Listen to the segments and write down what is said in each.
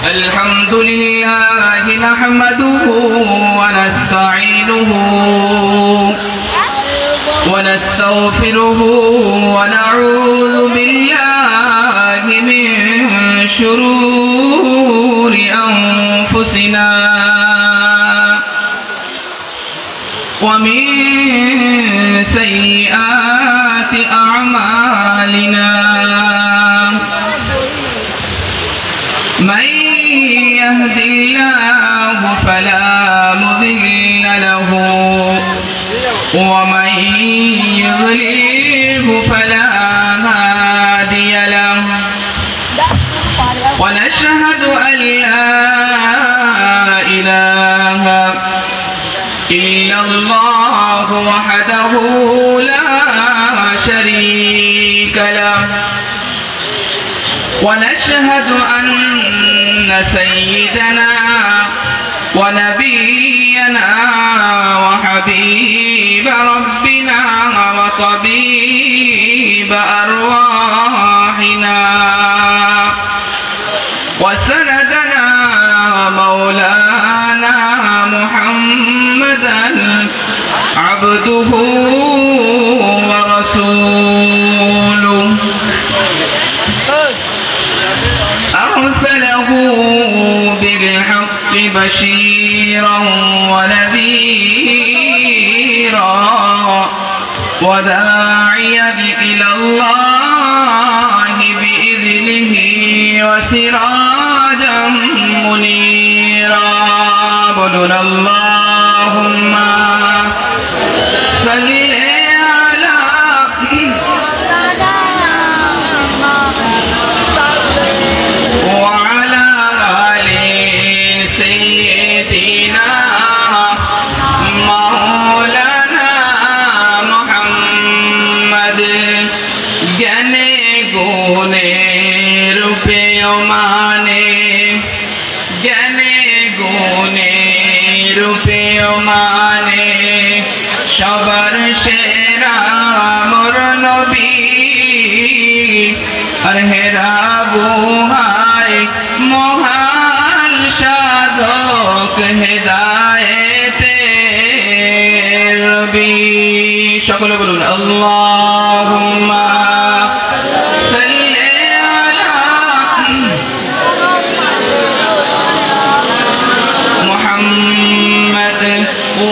الحمد لله نحمده ونستعينه ونستغفره ونعوذ بالله من شرور أنفسنا ومن سيئات أعمالنا من يهد الله فلا مضل له ومن يضلله فلا هادي له ونشهد أن لا إله إلا الله وحده لا شريك له ونشهد أن سيدنا ونبينا وحبيب ربنا وطبيب أرواحنا وسندنا مولانا محمدا عبده ورسوله أرسله بالحق بشيرا ونذيرا وداعيا إلى الله بإذنه وسراجا منيرا بلنا اللهم صل মানে সবার সেরা মোর নবী আর হেরা বুহাই মহান সাধক হেদায়েতে রবি সকলে বলুন আল্লাহুম্মা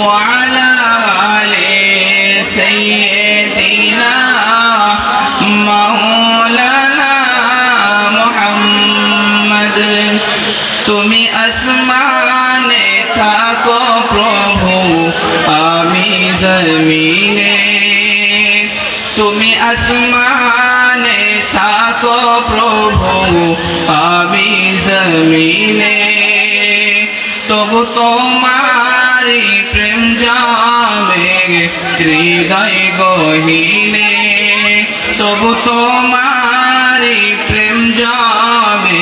وعلى آل سيدنا مولانا محمد তুমি আসমানে থাকো প্রভু আমি জমিনে তুমি আসমানে থাকো প্রভু আমি জমিনে তবু তোমার প্রেম জামে হৃদয় গহীনে তবু তোমার প্রেম জামে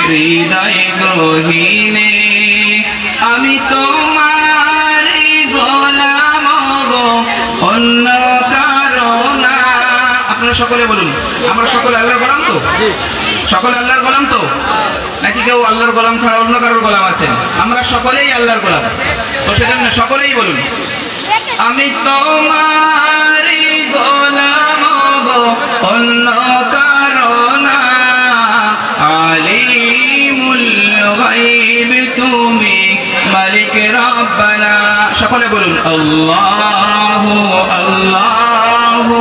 হৃদয় গহীনে আমি তোমার গোলাম গো অন্য কারো না। আপনারা সকলে বলুন আমরা সকলে আল্লাহর গোলাম তো? সকলে আল্লাহর গোলাম তো নাকি কেউ আল্লাহর গোলাম ছাড়া অন্য কারোর গোলাম আছেন? আমরা সকলেই আল্লাহর গোলাম। তো সেজন্য সকলেই বলুন আমি তোমার গোলাম গো অন্য কারো না আলিমুল গায়ব তুমি মালিক রব্বানা। সকলে বলুন আল্লাহু আল্লাহু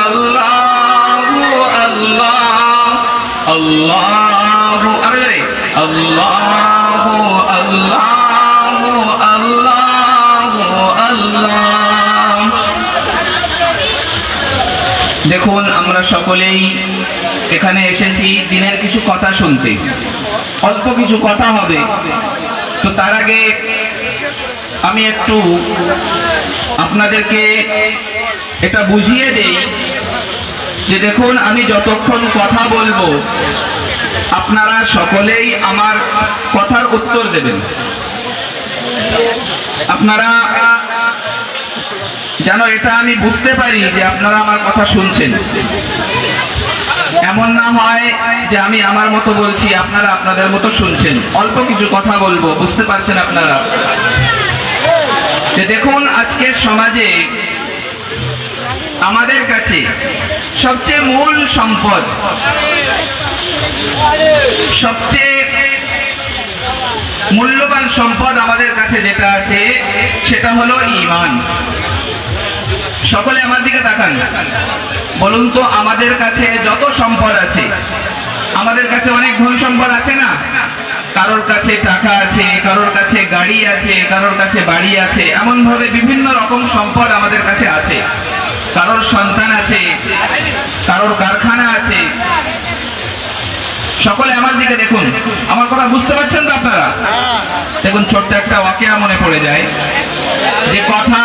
আল্লাহু আল্লাহ আল্লাহু আরে আল্লাহু আল্লাহু আল্লাহু আল্লাহ। দেখুন আমরা সকলেই এখানে এসেছি দিনের কিছু কথা শুনতে, অল্প কিছু কথা হবে। তো তার আগে আমি একটু আপনাদেরকে এটা বুঝিয়ে দেই যে দেখুন আমি যতক্ষণ কথা বলবো আপনারা সকলেই আমার কথার উত্তর দেবেন। আপনারা যেন এটা আমি বুঝতে পারি যে আপনারা আমার কথা শুনছেন। এমন না হয় যে আমি আমার মতো বলছি, আপনারা আপনাদের মতো শুনছেন। অল্প কিছু কথা বলবো, বুঝতে পারছেন আপনারা? যে দেখুন, আজকের সমাজে আমাদের কাছে সবচেয়ে মূল সম্পদ, সবচেয়ে মূল্যবান সম্পদ আমাদের কাছে যেটা আছে সেটা হলো ঈমান। সকলে আমার দিকে তাকান, বলুন তো, আমাদের কাছে যত সম্পদ আছে, আমাদের কাছে অনেক ধন সম্পদ আছে না? কারোর কাছে টাকা আছে, কারোর কাছে গাড়ি আছে, কারোর কাছে বাড়ি আছে, এমন ভাবে বিভিন্ন রকম সম্পদ আমাদের কাছে আছে। কারোর সন্তান আছে, কারোর কারখানা আছে। সকলে আমার দিকে দেখুন, আমার কথা বুঝতে পারছেন তো আপনারা? দেখুন, ছোট্ট একটা ওয়াকিয়া মনে পড়ে যায়, যে কথা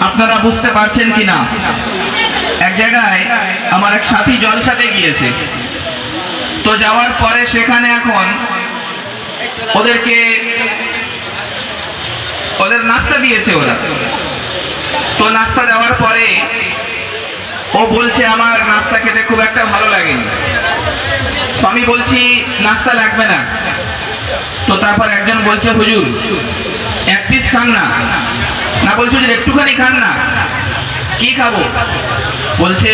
আপনারা বুঝতে পারছেন কিনা। এক জায়গায় আমার এক সাথী জলসাতে গিয়েছে, তো যাওয়ার পরে সেখানে এখন ওদের নাস্তা দিয়েছে ওরা। তো নাস্তা দেওয়ার পরে ও বলছে আমার নাস্তা খেতে খুব একটা ভালো লাগেনি। তো আমি বলছি নাস্তা লাগবে না। তো তারপর একজন বলছে হুজুর এক পিস খান না। না, বলছে হুজুর একটুখানি খান না। কি খাবো? বলছে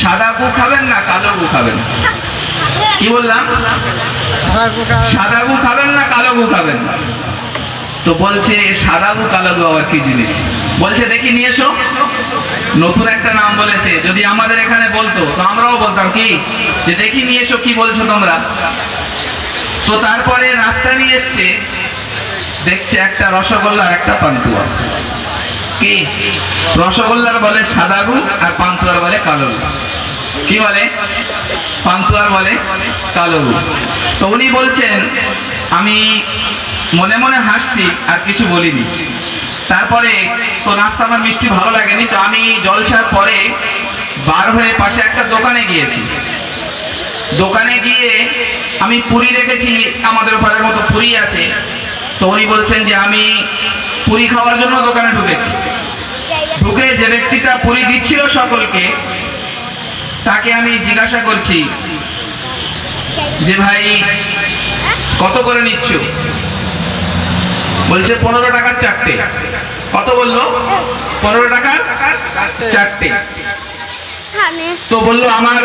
সাদা গু খাবেন না কালো গু খাবেন? কি বললাম? সাদা গু খাবেন না কালো গু খাবেন? তো বলছে সাদা গু কালো গু আবার কি জিনিস? বলছে দেখি নিয়ে এসো। নতুন একটা নাম বলেছে, যদি আমাদের এখানে বলতো তো আমরাও বলতাম কি, যে দেখি নিয়ে এসো, কি বলছো তোমরা। তো তারপরে নাস্তা নিয়ে এসছে, দেখছে একটা রসগোল্লা আর একটা পান্তুয়া। কি? রসগোল্লার বলে সাদা গু আর পান্তুয়ার বলে কালো গু। কি বলে? পান্তুয়ার বলে কালো গু। তো উনি বলছেন আমি মনে মনে হাসছি আর কিছু বলিনি। তারপরে তো নাস্তা আমার মিষ্টি ভালো লাগেনি, তো আমি জলসার পরে বার হয়ে পাশে একটা দোকানে গিয়েছি। দোকানে গিয়ে আমি পুরি রেখেছি, আমাদের ঘরের মতো পুরি আছে। তো উনি বলছেন যে আমি পুরি খাওয়ার জন্য দোকানে ঢুকেছি। ঢুকে যে ব্যক্তিটা পুরি দিচ্ছিল সকলকে, তাকে আমি জিজ্ঞাসা করছি যে ভাই কত করে নিচ্ছ? বলছে 15 টাকার চারটে। কত বললো? 15 টাকার চারটে। তো বললো আমার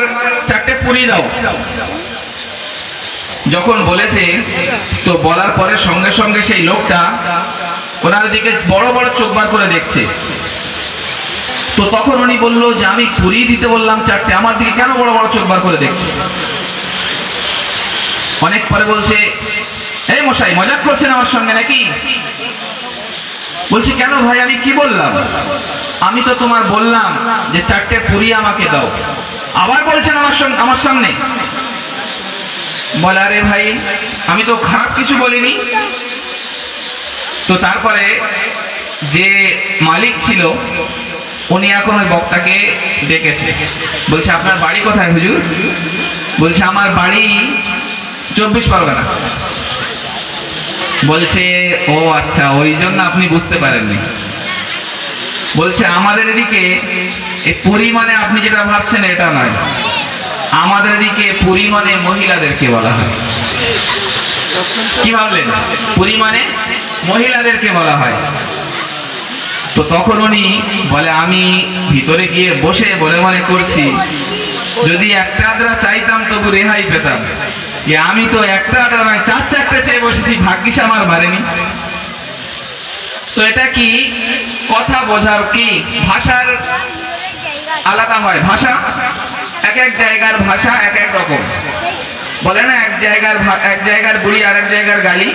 চারটে পুরি দাও। যখন বলেছে, তো বলার পরে সঙ্গে সঙ্গে সেই লোকটা ওনার দিকে বড় বড় চোখ বার করে দেখছে। তো তখন উনি বললো যে আমি পুরি দিতে বললাম চারটে, আমার দিকে কেন বড় বড় চোখ বার করে দেখছে? অনেক পরে বলছে এই মশাই মজাক করছেন আমার সঙ্গে নাকি? বলছি কেন ভাই, আমি কি বললাম? আমি তো তোমার বললাম যে চারটে পুরি আমাকে দাও, আবার বলছেন আমার সামনে। বলে আরে ভাই আমি তো খারাপ কিছু বলিনি। তো তারপরে যে মালিক ছিল উনি এখন ওই বক্তাকে ডেকেছে, বলছে আপনার বাড়ি কোথায় হুজুর? বলছে আমার বাড়ি 24 পরগনা। বলছে ও আচ্ছা, ওই জন্য আপনি বুঝতে পারেননি। বলছে আমাদের এদিকে এই পুরি মানে আপনি যেটা ভাবছেন এটা নয়, আমাদের এদিকে পুরি মানে মহিলাদেরকে বলা হয়। কি ভাবলেন? পুরি মানে মহিলাদেরকে বলা হয়। তো তখন উনি বলে আমি ভিতরে গিয়ে বসে বলে মনে করছি যদি একটা আদ্রা চাইতাম তবু রেহাই পেতাম, আমি তো একটা আদ্রা নয় 4-4টে চেয়ে বসেছি, ভাগ্যিস আমার বাড়েনি। তো এটা কি কথা বোঝার কি ভাষার আলাদা হয়। ভাষা এক এক জায়গার ভাষা এক এক রকম। বলে না এক জায়গার বুলি আর এক জায়গার গালি,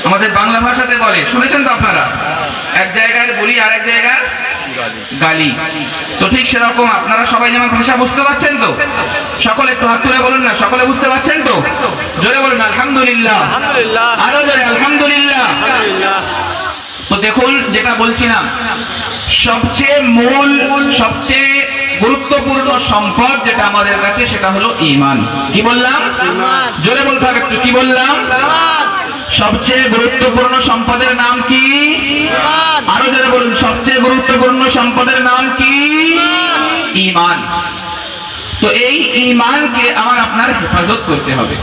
আমাদের বাংলা ভাষাতে বলে, শুনেছেন তো আপনারা? এক জায়গার বুলি আর এক জায়গার গালি। তো ঠিক সেরকম আপনারা সবাই যেমন ভাষা বুঝতে পারছেন তো? সকলে একটু হাত তুলে বলুন না, সকলে বুঝতে পারছেন তো? জোরে বলুন আলহামদুলিল্লাহ, আরো জোরে আলহামদুলিল্লাহ। তো দেখুন যেটা বলছিলাম, সবচেয়ে মূল সবচেয়ে গুরুত্বপূর্ণ সম্পদ যেটা আমাদের কাছে সেটা হলো ঈমান। কি বললাম? জোরে বলতে হবে একটু। কি বললাম? সবচেয়ে গুরুত্বপূর্ণ সম্পদের নাম কি? আরো জোরে বলুন, সবচেয়ে গুরুত্বপূর্ণ সম্পদের নাম কি? ঈমান। তো এই ঈমানকে আমার আপনার হেফাজত করতে হবে।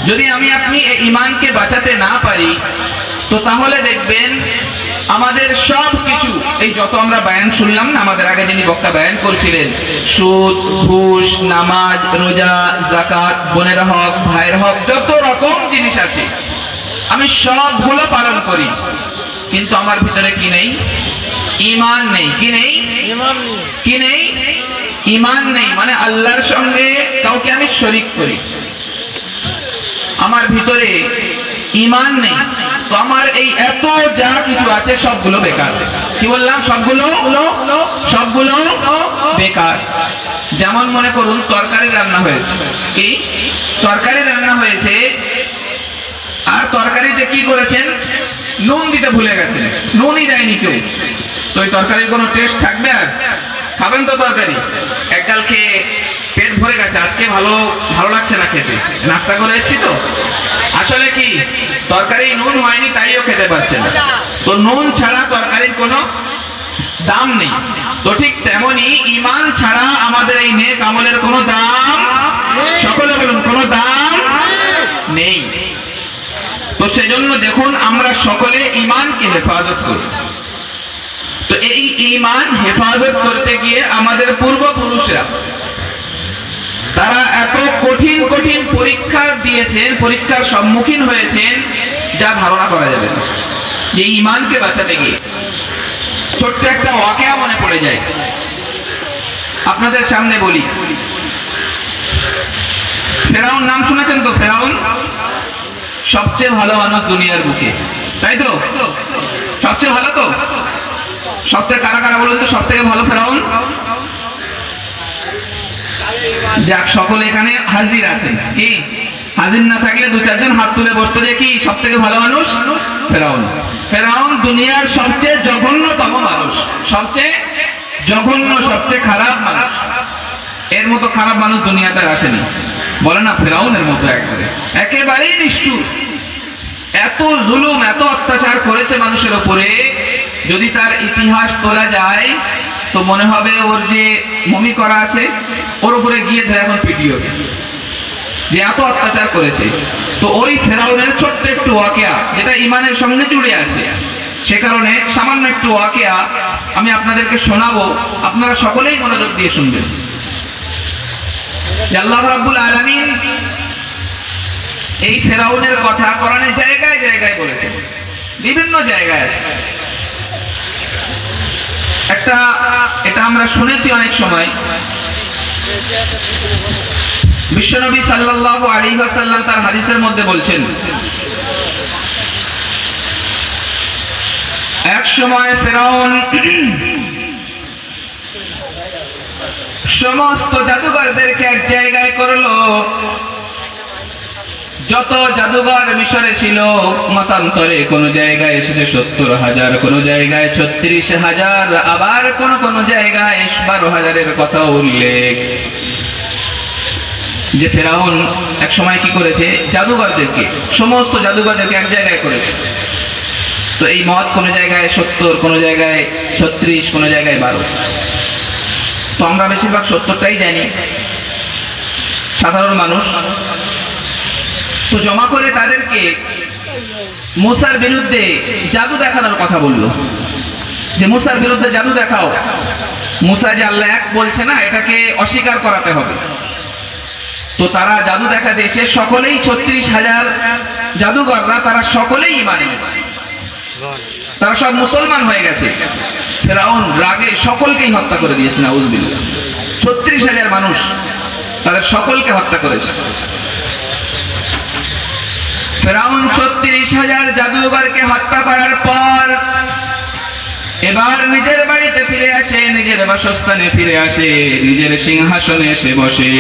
যদি আমি আপনি এই ঈমানকে বাঁচাতে না পারি, তো তাহলে দেখবেন আমাদের সব কিছু, এই যত আমরা বয়ান শুনলাম না, আমাদের আগে যিনি বক্তা বয়ান করছিলেন, সুদ, ঘুষ, নামাজ, রোজা, যাকাত, বোনের হক, ভাইয়ের হক, যত রকম জিনিস আছে আমি সবগুলো পালন করি, কিন্তু আমার ভিতরে কি নেই? ঈমান নেই। কি নেই? কি নেই? ঈমান নেই। মানে আল্লাহর সঙ্গে কাউকে আমি শরীক করি, আমার ভিতরে ঈমান নেই। তো আমার এই এত যা কিছু আছে সবগুলো বেকার। কি বললাম? সবগুলো বেকার। যেমন মনে করুন তরকারি রান্না হয়েছে, কি তরকারি রান্না হয়েছে, আর তরকারিতে কি করেছেন? নুন দিতে ভুলে গেছেন, নুনই দেয়নি কেউ। তো ওই তরকারির কোনো টেস্ট থাকবে? আর খাবেন তো তরকারি? একগাল খেয়ে পেট ভরে গেছে, আজকে ভালো লাগছে না খেতে, নাস্তা করে এসেছি তো। আসলে কি তরকারি নুন হয়নি, তাইও খেতে পারছে না। তো নুন ছাড়া তরকারির কোনো দাম নেই। তো ঠিক তেমনি ঈমান ছাড়া আমাদের এই নেক আমলের কোনো দাম, সকলে বলুন, কোনো দাম নেই। তো সেজন্য দেখুন আমরা সকলে ঈমানকে হেফাজত করি। তো এই ঈমান হেফাজত করতে গিয়ে আমাদের পূর্বপুরুষরা তারা এত কঠিন কঠিন পরীক্ষা দিয়েছেন, পরীক্ষার সম্মুখীন হয়েছেন, যা ধারণা করা যাবে না। যে ঈমানকে বাঁচাতে গিয়ে ছোট্ট একটা ওয়াকিয়া মনে পড়ে যায়, আপনাদের সামনে বলি। ফেরাউন নাম শুনেছেন তো? ফেরাউন সবচেয়ে ভালো মানুষ দুনিয়ার বুকে, তাই তো? সবচেয়ে ভালো তো? সবথেকে কারা কারা বলুন তো সব থেকে ভালো? ফেরাউন। যাক, সকলে এখানে হাজির আছেন। কি হাজির না থাকলে দু চারজন হাত তুলে বসতে, যে কি সব থেকে ভালো মানুষ? ফেরাউন। ফেরাউন দুনিয়ার সবচেয়ে জঘন্যতম মানুষ, সবচেয়ে জঘন্য, সবচেয়ে খারাপ মানুষ। এর মতো খারাপ মানুষ দুনিয়াতে আসেনি, বলে না? ফেরাউনের মতো একেবারেই নিষ্ঠুর। এত জুলুম, এত অত্যাচার করেছে মানুষের উপরে, যদি তার ইতিহাস তোলা যায় তো মনে হবে ওর যে মমি করা আছে ওর উপরে গিয়ে ধরে এখন পিটিও, যে এত অত্যাচার করেছে। তো ওই ফেরাউনের ছোট্ট একটু ওয়াকিয়া, যেটা ঈমানের সঙ্গে জুড়ে আছে, সে কারণে সামান্য একটু ওয়াকিয়া আমি আপনাদেরকে শোনাবো, আপনারা সকলেই মনোযোগ দিয়ে শুনবেন। আল্লাহ রাব্বুল আলামিন এই ফেরাউনের কথা কোরআনে জায়গায় জায়গায় বলেছেন, বিভিন্ন জায়গায় আছে। এটা আমরা শুনেছি অনেক সময়। বিশ্বনবী সাল্লাল্লাহু আলাইহি ওয়াসাল্লাম তার হাদিসের মধ্যে বলছেন, এক সময় ফেরাউন সমস্ত জাদুঘরদেরকে এক জায়গায় করলো। যত জাদুঘর মিশরে ছিল, মতান্তরে কোন জায়গায় এসেছে 70,000, কোন জায়গায় 36,000, আবার কোন জায়গায় 12,000-এর কথা উল্লেখ। যে ফেরাউন এক সময় কি করেছে? জাদুঘরদেরকে, সমস্ত জাদুঘরদেরকে এক জায়গায় করেছে। তো এই মত কোন জায়গায় 70, কোন জায়গায় 36, কোন জায়গায় 12। তো আমরা বেশিরভাগ 70টাই জানি, সাধারণ মানুষ। তো জমা করে তাদেরকে মুসার বিরুদ্ধে জাদু দেখানোর কথা বললো, যে মুসার বিরুদ্ধে জাদু দেখাও। মুসা যে আল্লাহ এক বলছে না, এটাকে অস্বীকার করাতে হবে। তো তারা জাদু দেখাতে এসে সকলেই 36,000 জাদুঘররা, তারা সকলেই ঈমান এনেছে, তারা সব মুসলমান হয়ে গেছে। ফেরাউন রাগে সকলকেই হত্যা করে দিয়েছে, নাউজুবিল্লাহ। 36,000 মানুষ, তাদের সকলকে হত্যা করেছে। ফেরাউন 36,000 জাদুঘরকে হত্যা করার পর এবার নিজের বাড়িতে ফিরে আসে, নিজের বাসস্থানে ফিরে আসে, নিজের সিংহাসনে এসে বসে।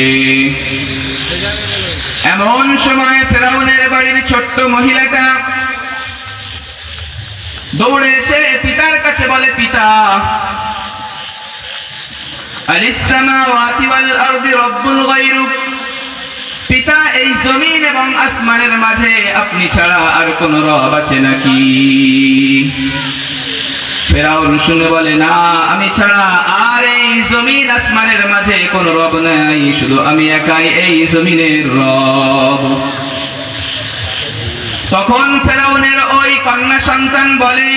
এমন সময় ফেরাউনের বাড়ির ছোট্ট মহিলাটা দৌড়ে এসে পিতার কাছে বলে, পিতা, আলিস সামাওয়াতি ওয়াল আরদি রাব্বুল গায়রুক, পিতা, এই জমিন এবং আসমানের মাঝে আপনি ছাড়া আর কোন রব আছে নাকি? ফেরাউন শুনে বলে, না, আমি ছাড়া আর এই জমিন আসমানের মাঝে কোনো রব নাই, শুধু আমি একাই এই জমিনের রব। তখন ফেরাউনের ওই কন্যা সন্তান বলে,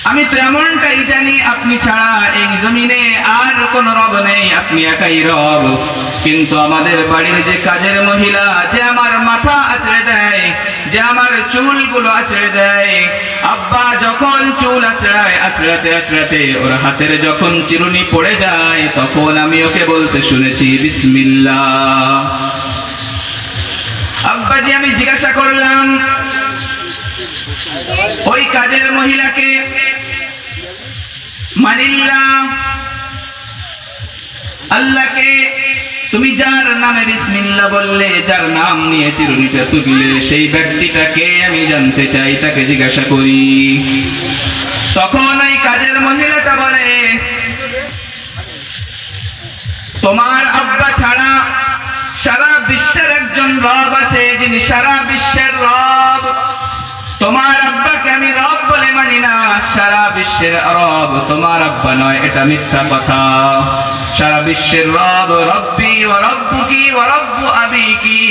আমি তো এমনটাই জানি আপনি ছাড়া এই জমিনে আর কোন রব নেই, আপনি একাই রব। কিন্তু আমাদের বাড়ির যে কাজের মহিলা, যে আমার মাথা আঁচড়ে দেয়, যে আমার চুলগুলো আঁচড়ে দেয়, আব্বা যখন চুল আঁচড়ায়, আঁচড়াতে আঁচড়াতে ওর হাতের যখন চিরুনি পড়ে যায়, তখন আমি ওকে বলতে শুনেছি বিসমিল্লাহ। আব্বাজি, আমি জিজ্ঞাসা করলাম ওই কাজের মহিলাকে, মানিল্লাহ, আল্লাহকে তুমি যার নামে বিসমিল্লাহ বললে, যার নাম নিয়ে চিরুনিটা তুললে, সেই ব্যক্তিটাকে আমি জানতে চাই, তাকে জিজ্ঞাসা করি। তখন ওই কাজের মহিলাটা বলে, তোমার আব্বা ছাড়া সারা বিশ্বের একজন রব আছে, যিনি সারা বিশ্বের রব। তোমার আব্বাকে আমি রব বলে মানি না, সারা বিশ্বের রব তোমার আব্বা নয়, এটা মিথ্যা কথা। সারা বিশ্বের রব রব্বি ওয়া রব্বুকি ওয়া রব্বু আবিকি,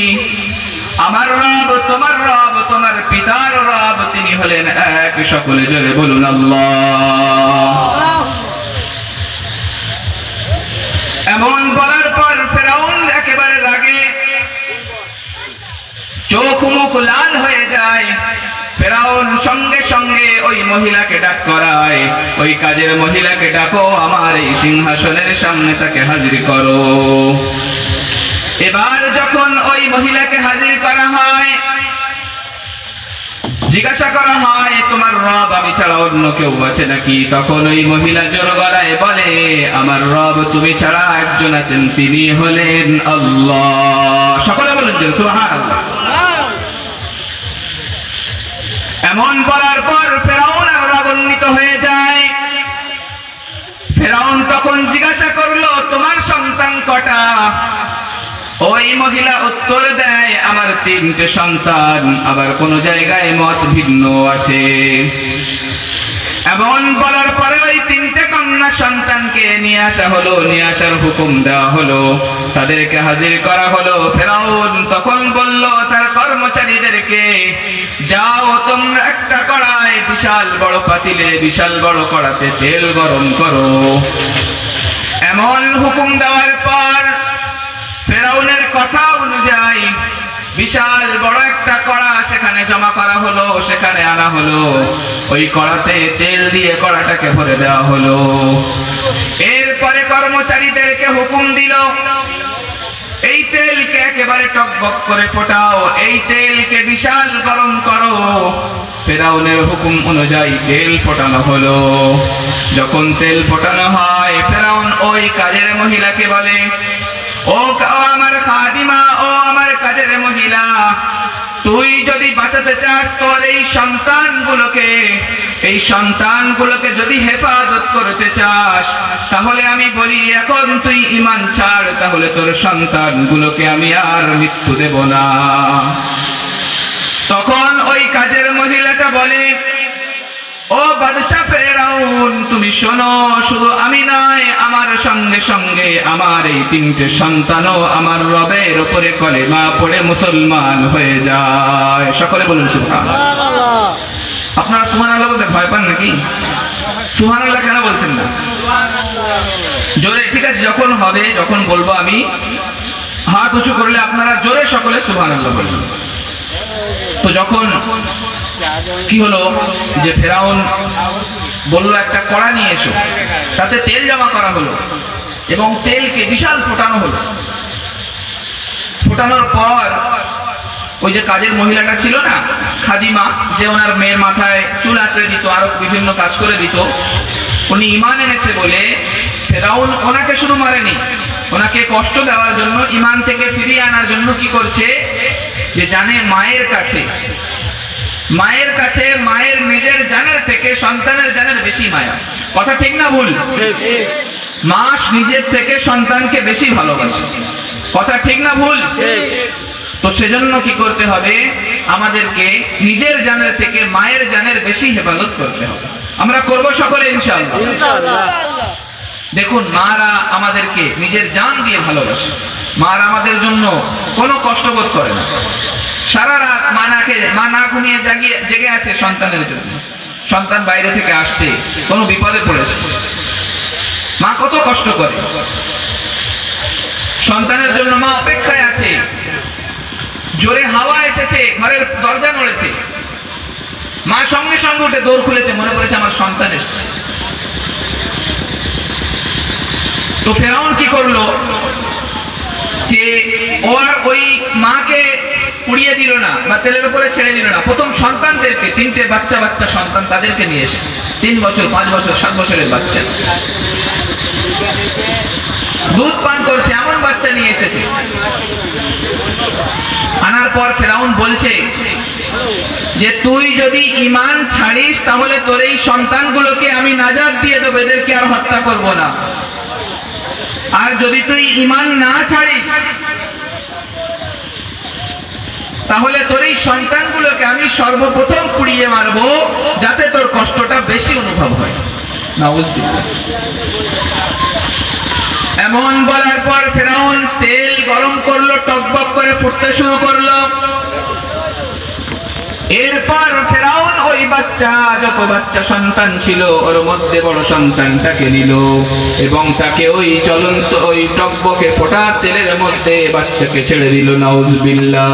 আমার রব তোমার রব, তোমার পিতার রব, তিনি হলেন এক। সকলে জোরে বলুন আল্লাহ। এমন বলার পর ফেরাউন একেবারে রাগে চোখ মুখ লাল হয়ে যায়। ফেরাউন সঙ্গে সঙ্গে ওই মহিলাকে ডাক করায়, ওই কাজের মহিলাকে ডাকো, আমার এই সিংহাসনের সামনে তাকে হাজির করো। এবার যখন ওই মহিলাকে হাজির করা হয়, জিজ্ঞাসা করা হয়, তোমার রব আমি ছাড়া অন্য কেউ আছে নাকি? তখন ওই মহিলা জোর গলায় বলে, আমার রব তুমি ছাড়া একজন আছেন, তিনি হলেন আল্লাহ। সকলে বলেন সুবহানাল্লাহ। এমন বলার পর ফেরাউন আর রাগান্বিত হয়ে যায়। ফেরাউন তখন জিজ্ঞাসা করলো, তোমার সন্তান কটা? ওই মহিলা উত্তর দেয়, আমার 3টে সন্তান। আবার কোন জায়গায় মত ভিন্ন আছে। এমন বলার পরে ওই 3টে কন্যা সন্তানকে নিয়ে আসা হলো, নিয়ে আসার হুকুম দেওয়া হলো, তাদেরকে হাজির করা হলো। ফেরাউন তখন বলল তার কর্মচারীদেরকে, যাও তোমরা একটা কড়াই, বিশাল বড় পাতিলে, বিশাল বড় কড়াতে তেল গরম করো। এমন হুকুম দেওয়ার পর ফেরাউনের কথা অনুযায়ী বিশাল বড় একটা কড়া সেখানে জমা করা হলো, সেখানে আনা হলো। ওই কড়াতে তেল দিয়ে কড়াটাকে ভরে দেওয়া হলো। এরপরে কর্মচারীদেরকে হুকুম দিল, এই তেলকে একেবারে টকবক করে ফোটাও, এই তেলকে বিশাল গরম করো। ফেরাউনের হুকুম অনুযায়ী তেল ফোটানো হলো। যখন তেল ফোটানো হয়, ফেরাউন ওই কাজের মহিলাকে বলে, ও আমার খাদিমা, ও আমার কাজের মহিলা, তুই যদি বাঁচাতে চাস তোর এই সন্তানগুলোকে যদি হেফাজত করতে চাস, তাহলে আমি বলি এখন তুই ঈমান ছাড়, তাহলে তোর সন্তানগুলোকে আমি আর মৃত্যু দেব না। তখন ওই কাজের মহিলাটা বলে, ও বাদশা ফেরাউন, তুমি শোনো, শুধু আমি নয়, আমার সঙ্গে সঙ্গে আমার এই 3টে সন্তানও আমার রবের উপরে কলেমা পড়ে মুসলমান হয়ে যায়। সকলে বলুন সুবহানাল্লাহ। আপনারা সুবহানাল্লাহ বলতে ভয় পান নাকি? সুবহানাল্লাহ কেন বলছেন না? জোরে, ঠিক আছে, যখন হবে, যখন বলবো আমি, হাত উঁচু করলে আপনারা জোরে সকলে সুবহানাল্লাহ বলবেন। তো যখন কি হলো যে ফেরাউন বলল একটা কড়া নিয়ে এসো, তাতে তেল জমা করা হলো এবং তেলকে বিশাল ফোটানো হলো। ফোটানোর পর ওই যে কাজের মহিলাটা ছিল না, খাদিমা, যে ওনার মেয়ের মাথায় চুল আঁচড়ে দিত, আরো বিভিন্ন কাজ করে দিত, উনি ঈমান এনেছে বলে ফেরাউন ওনাকে শুধু মারেনি, ওনাকে কষ্ট দেওয়ার জন্য, ঈমান থেকে ফিরিয়ে আনার জন্য কি করছে, যে জানে মায়ের কাছে মায়ের নিজের জানের থেকে সন্তানের জানের বেশি মায়া। কথা ঠিক না ভুল? মা নিজের থেকে সন্তানকে বেশি ভালোবাসে। কথা ঠিক না ভুল? তো সেজন্য কি করতে হবে, আমাদেরকে নিজের জানের থেকে মায়ের জানের বেশি হেফাজত করতে হবে। আমরা করব সকলে ইনশাআল্লাহ। দেখুন, মারা আমাদেরকে নিজের জান দিয়ে ভালোবাসে। মারা আমাদের জন্য কোনো কষ্ট বোধ করে না। সারা রাত মা না ঘুমিয়ে জেগে আছে সন্তানের জন্য। সন্তান বাইরে থেকে আসছে, কোনো বিপদে পড়েছে, মা কত কষ্ট করে। সন্তানের জন্য মা অপেক্ষায় আছে। জোরে হাওয়া এসেছে, ঘরের দরজা নড়েছে, মা সঙ্গে সঙ্গে উঠে দৌড় খুলেছে, মনে করেছে আমার সন্তান এসছে। তো ফেরাউন কি করলো, যে ও আর ওই মাকে উড়িয়ে দিল না বা তেলের উপরে ছেড়ে দিল না। প্রথম সন্তানদেরকে, 3টে বাচ্চা সন্তান, তাদেরকে নিয়ে এসে 3 বছর, 5 বছর, 7 বছরের বাচ্চা, দুধ পান করছে এমন বাচ্চা নিয়ে এসেছে। আনার পর ফেরাউন বলছে যে তুই যদি ঈমান ছাড়িস তাহলে তোর এই সন্তানগুলোকে আমি নাজাত দিয়ে দেবো, এদেরকে আর হত্যা করব না। আর যদি তুই ঈমান না ছাড়িস তাহলে তোর এই সন্তানগুলোকে আমি সর্বপ্রথম পুড়িয়ে মারবো, যাতে তোর কষ্টটা বেশি অনুভব হয়। নাউজুবিল্লাহ। এমন বলার পর ফেরাউন তেল গরম করলো, টকবক করে ফুটতে শুরু করলো। এরপর ফেরাউন ওই যত বাচ্চা সন্তান ছিল ওর মধ্যে বড় সন্তানটাকে নিল এবং তাকে ওই জ্বলন্ত ওই টকবকে ফোটা তেলের মধ্যে বাচ্চাকে ছেড়ে দিল। নাউজুবিল্লাহ।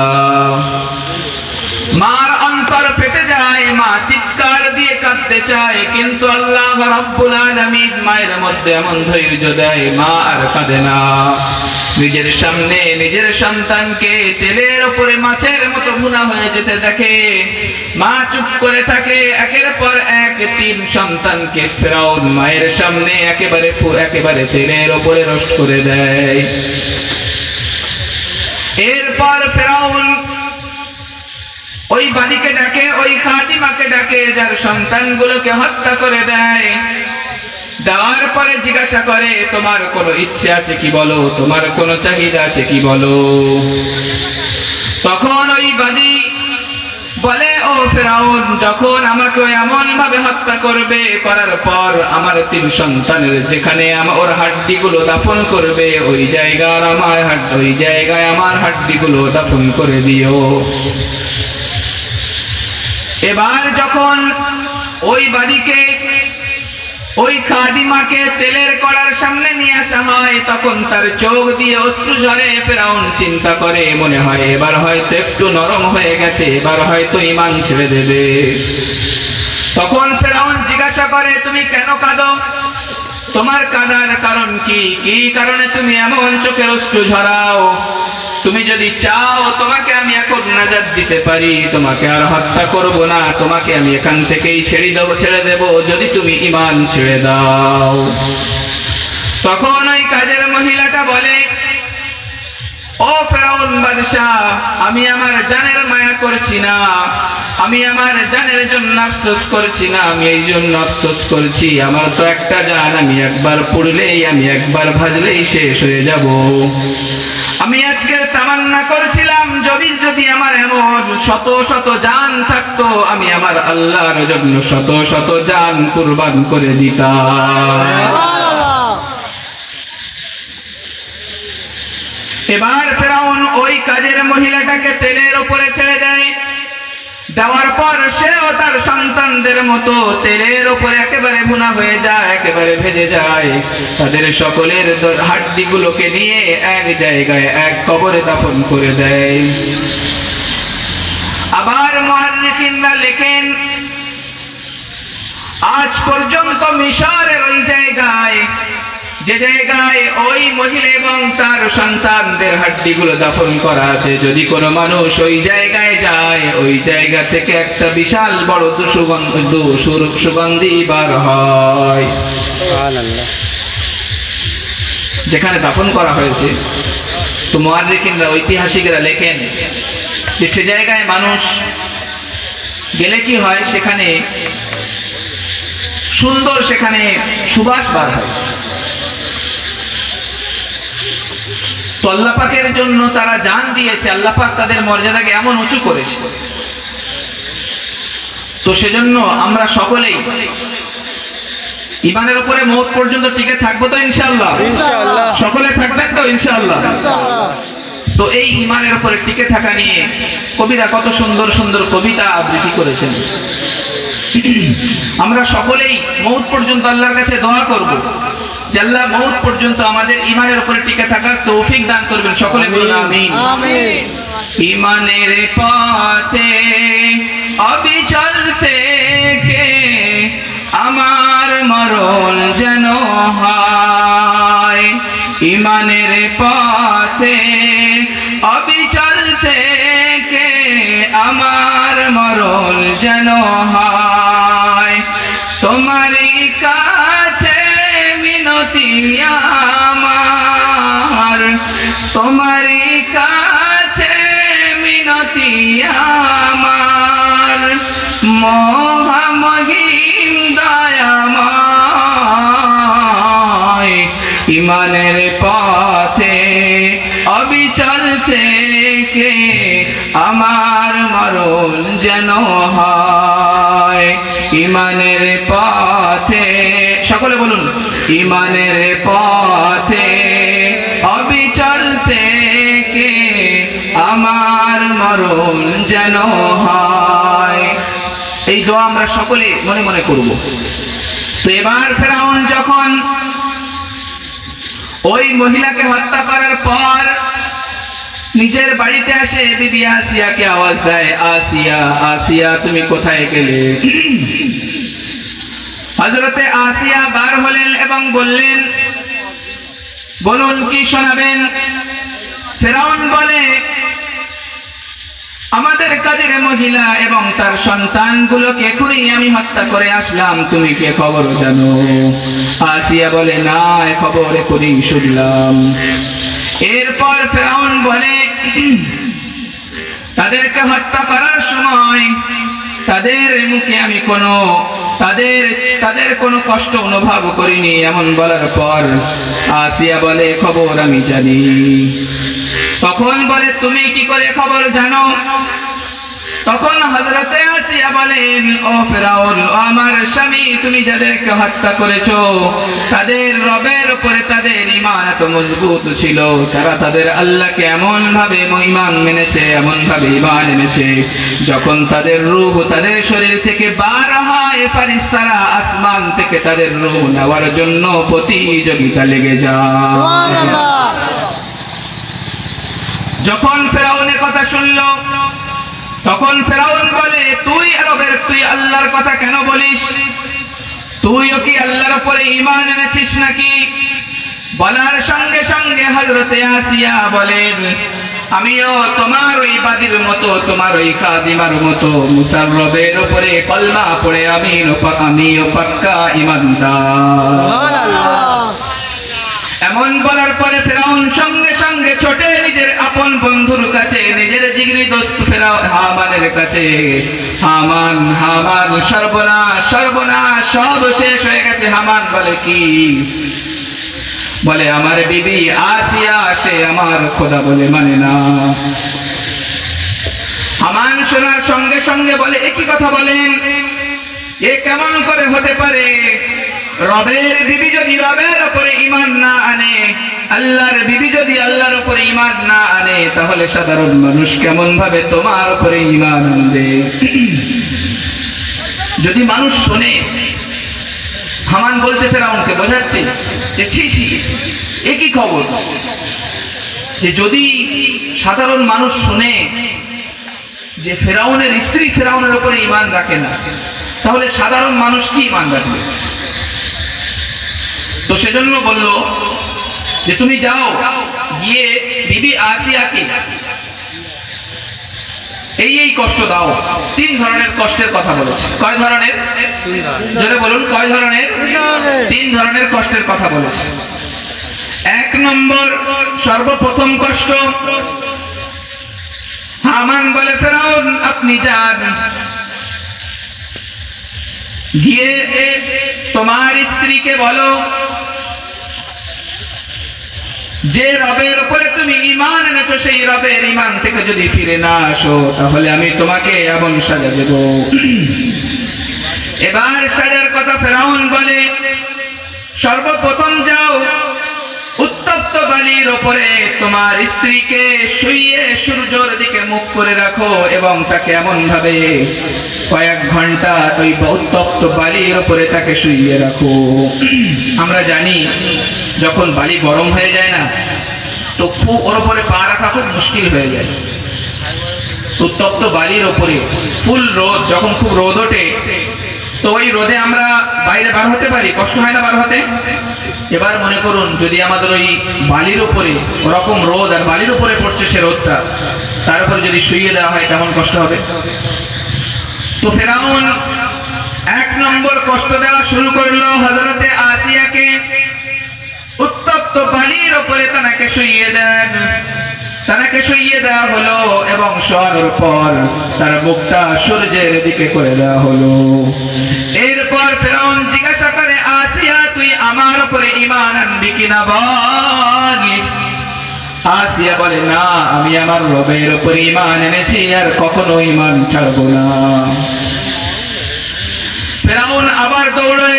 মার অন্তর ফেটে যায়, মা চিৎকার দিয়ে কাঁদতে চায়, কিন্তু আল্লাহ রাব্বুল আলামিন মায়ের মধ্যে এমন ধৈর্য দেয়, মা আর কাঁদে না। নিজের সামনে নিজের সন্তানকে তেলের উপরে মাছের মতো ভুনা হয়ে যেতে দেখে, মা চুপ করে থাকে। একের পর এক 3 সন্তানকে ফেরাউন মায়ের সামনে একেবারে তেলের উপরে রোস্ট করে দেয়। এরপর ফেরাউন ওই বাদীকে ডাকে, ওই খাদিমাকে ডাকে, যার সন্তানগুলোকে হত্যা করে দেয়। দেওয়ার পরে জিজ্ঞাসা করে, তোমার কোনো ইচ্ছে আছে কি বলো, তোমার কোনো চাহিদা আছে কি বলো। তখন ওই বাদী বলে, ও ফেরাউন, যখন আমাকে এমন ভাবে হত্যা করবে, করার পর আমার 3 সন্তানের যেখানে ওর হাড্ডিগুলো দাফন করবে, ওই জায়গায় আমার হাড্ডিগুলো দাফন করে দিও। এবার যখন ওই বাদীকে, ওই খাদিমাকে তেলের কড়ার সামনে নিয়ে আসা হয়, তখন তার চোখ দিয়ে অশ্রু ঝরে। ফেরাউন চিন্তা করে, মনে হয় এবার হয়তো একটু নরম হয়ে গেছে, এবার হয়তো ঈমান ছেড়ে দেবে। তখন ফেরাউন জিজ্ঞাসা করে, তুমি কেন কাঁদো? তোমার কাঁদার কারণ কি? কি কারণে তুমি এমন চোখের অশ্রু ঝরাও? তুমি যদি চাও তোমাকে আমি এখন নাজাত দিতে পারি, তোমাকে আর হত্যা করব না, তোমাকে আমি এখান থেকেই ছেড়ে দেব যদি তুমি ঈমান ছেড়ে দাও। তখন ওই কাজের মহিলাটা বলে, ও ফেরাউন বাদশাহ, আমি আমার জানের মায়া করছি না, আমি আমার জানের জন্য আফসোস করছি না, আমি এই জন্য আফসোস করছি, আমার তো একটা জান, আমি একবার পুড়লেই, আমি একবার ভাজলেই শেষ হয়ে যাব। আমি আজকের তামান্না করেছিলাম, যদি আমার এমন শত শত জান থাকতো, আমি আমার আল্লাহর জন্য শত শত জান কুরবান করে দিতাম। এবার ফেরাউন ওই কাজের মহিলাটাকে তেলের উপরে ছেড়ে দেয়। দেওয়ার পর সেও তার সন্তানদের মতো তেলের উপরে একেবারে ভুনা হয়ে যায়, একেবারে ভেজে যায়। তাদের সকলের হাড্ডিগুলোকে নিয়ে এক জায়গায় এক কবরে দাফন করে দেয়। আবার মুহাদ্দিসিনরা লেখেন, আজ পর্যন্ত মিশরের ওই জায়গায়, যে জায়গায় ওই মহিলা এবং তার সন্তানদের হাড্ডিগুলো দাফন করা আছে, যদি কোনো মানুষ ওই জায়গায় যায়, ওই জায়গা থেকে একটা বিশাল বড় সুগন্ধি বার হয়। যেখানে দাফন করা হয়েছে, তো মুহাদ্দিসিনরা, ঐতিহাসিকরা লেখেন যে সে জায়গায় মানুষ গেলে কি হয়, সেখানে সুন্দর, সেখানে সুবাস বার হয়। তো আল্লাহ পাকের জন্য তারা জান দিয়েছে, আল্লাহ পাক তাদের মর্যাদাকে এমন উঁচু করেছে। তো সেজন্য আমরা সকলেই ইমানের উপরে মওত পর্যন্ত টিকে থাকবো তো ইনশাআল্লাহ? ইনশাআল্লাহ। সকলে থাকবেন তো ইনশাআল্লাহ? তো এই ইমানের উপরে টিকে থাকা নিয়ে কবিরা কত সুন্দর সুন্দর কবিতা আবৃত্তি করেছেন। আমরা সকলেই মওত পর্যন্ত আল্লাহর কাছে দোয়া করব যে আল্লাহ মওত পর্যন্ত আমাদের ইমানের উপরে টিকে থাকার তৌফিক দান করবেন। সকলে বলুন আমিন। আমিন। ইমানের পথে অবিচল থেকে আমার মরণ যেন হয়। ইমানের পথে অবিচল থেকে আমার মরণ যেন হয়। তোমারই কাছে মিনতি আমার, তোমারই কাছে মিনতি আমার, মহামহিম দয়াময়। ইমানের পথে অবিচল থেকে আমার মরণ যেন হয়। ইমানের পথে, সকলে বলুন, ইমানের পথে অবিচল থেকে আমার মরণ যেন হয়। এই দোয়া আমরা সকলে মনে মনে করব। তো এবার ফেরাউন যখন ওই মহিলাকে হত্যা করার পর নিজের বাড়িতে আসে, বিবি আসিয়াকে আওয়াজ দেয়, আসিয়া আসিয়া তুমি কোথায় গেলে? হযরতে আসিয়া বার হলেন এবং বললেন, বলুন কি শোনাবেন? ফেরাউন বলে, আমাদের কাজের মহিলা এবং তার সন্তানগুলোকে এখনই আমি হত্যা করে আসলাম, তুমি কি খবর জানো? আসিয়া বলে, না, এ খবর এখনই শুনলাম। এরপর ফেরাউন বলে, তাদেরকে হত্যা করার সময় তাদের মুখে আমি তাদের কোনো কষ্ট অনুভব করিনি। এমন বলার পর আসিয়া বলে, খবর আমি জানি। তখন বলে, তুমি কি করে খবর জানো? তখন হযরতে আসিয়া বলেন, ও ফেরাউন, আমার স্বামী, তুমি যাদেরকে হত্যা করেছো তাদের রবের উপরে তাদের ঈমান এত মজবুত ছিল, তারা তাদের আল্লাহকে এমন ভাবে ঈমান মেনেছে, এমন ভাবে ঈমান এনেছে, যখন তাদের রূহ তাদের শরীর থেকে বার হয়, ফেরেশতারা আসমান থেকে তাদের রূহ নেওয়ার জন্য প্রতিযোগিতা লেগে যায়। সুবহানাল্লাহ। যখন ফেরাউনের কথা শুনল, তখন ফেরাউন বলে, তুই আল্লাহর কথা কেন বলিস? তুইও কি আল্লাহর উপরে ঈমান এনেছিস নাকি? বলার সঙ্গে সঙ্গে হযরতে আসিয়া বলেন, আমিও তোমার ওই বাদীর মতো, তোমার ওই খাদিমার মতো মুসার রবের উপরে কলমা পড়ে আমিও পাক্কা ঈমানদার। সুবহানাল্লাহ। এমন বলার পরে ফেরাউন সঙ্গে সঙ্গে ছোটে নিজের আপন বন্ধুর কাছে, নিজের জিগরি দোস্ত হামানের কাছে। হামান সর্বনাশ সর্বনাশ, সব শেষ হয়ে গেছে। হামান বলে, কি? বলে, আমার বিবি আসিয়া সে আমার খোদা বলে মানে না। হামান শোনার সঙ্গে সঙ্গে বলে, একই কথা বলেন, এ কেমন করে হতে পারে? রবের বিবি যদি রবের উপরে ঈমান না আনে, আল্লাহর বিবি যদি আল্লাহর উপরে ঈমান না আনে, তাহলে সাধারণ মানুষ কেমন ভাবে তোমার উপরে ঈমান আনবে? যদি মানুষ শোনে, হামান বলছে ফেরাউনকে, বোঝাচ্ছে যে ছি ছি, একই খবর, যে যদি সাধারণ মানুষ শুনে যে ফেরাউনের স্ত্রী ফেরাউনের উপরে ঈমান রাখে না, তাহলে সাধারণ মানুষ কি ঈমান রাখবে? তো সেজন্য বলল যে তুমি যাও, গিয়ে বিবি আসিয়াকে এই কষ্ট দাও। 3 ধরনের কষ্টের কথা বলেছে। কয় ধরনের? জোরে বলুন, কয় ধরনের? 3 ধরনের কষ্টের কথা বলেছে। 1 নম্বর, সর্বপ্রথম কষ্ট, হামান বলে, ফেরাউন আপনি যান, গিয়ে তোমার স্ত্রীকে বলো যে রবের উপরে তুমি ঈমান এনেছো, সেই রবের ঈমান থেকে যদি ফিরে না আসো, তাহলে আমি তোমাকে এমন সাজা দেব এবার সাজার কথা ফেরাউন বলে, সর্বপ্রথম যাও উত্তপ্ত বালির ওপরে তোমার স্ত্রীকে শুইয়ে সূর্যের দিকে মুখ করে রাখো এবং তাকে এমন ভাবে কয়েক ঘন্টা ওই উত্তপ্ত বালির ওপরে তাকে শুইয়ে রাখো। আমরা জানি যখন বালি গরম হয়ে যায় না, তো খুব ওর উপরে পা রাখা খুব মুশকিল হয়ে যায়। উত্তপ্ত বালির ওপরে ফুল রোদ, যখন খুব রোদ ওঠে, তো ওই রোদে আমরা বাইরে বার হতে পারি, কষ্ট হয় না বার হতে? এবার মনে করুন যদি আমাদের ওই বালির উপরে ওরকম রোদ, আর বালির উপরে পড়ছে সে রোদটা, তার উপরে যদি শুইয়ে দেওয়া হয় কেমন কষ্ট হবে। তো ফেরাউন এক নম্বর কষ্ট দেওয়া শুরু করলো হযরতে আসিয়াকে। উত্তপ্ত বালির উপরে তাকে শুইয়ে দেন, তাকে শুইয়ে দেওয়া হলো এবং শোয়ানোর পর তার মুখটা সূর্যের দিকে করে দেওয়া হলো। এরপর ফেরাউন জিজ্ঞাসা করে, আসিয়া তুই আমার উপরে ঈমান আনবি কিনা বল। আসিয়া বলে, না, আমি আমার রবের উপরে ঈমান এনেছি, আর কখনো ঈমান ছাড়বো না। ফেরাউন আবার দৌড়ে,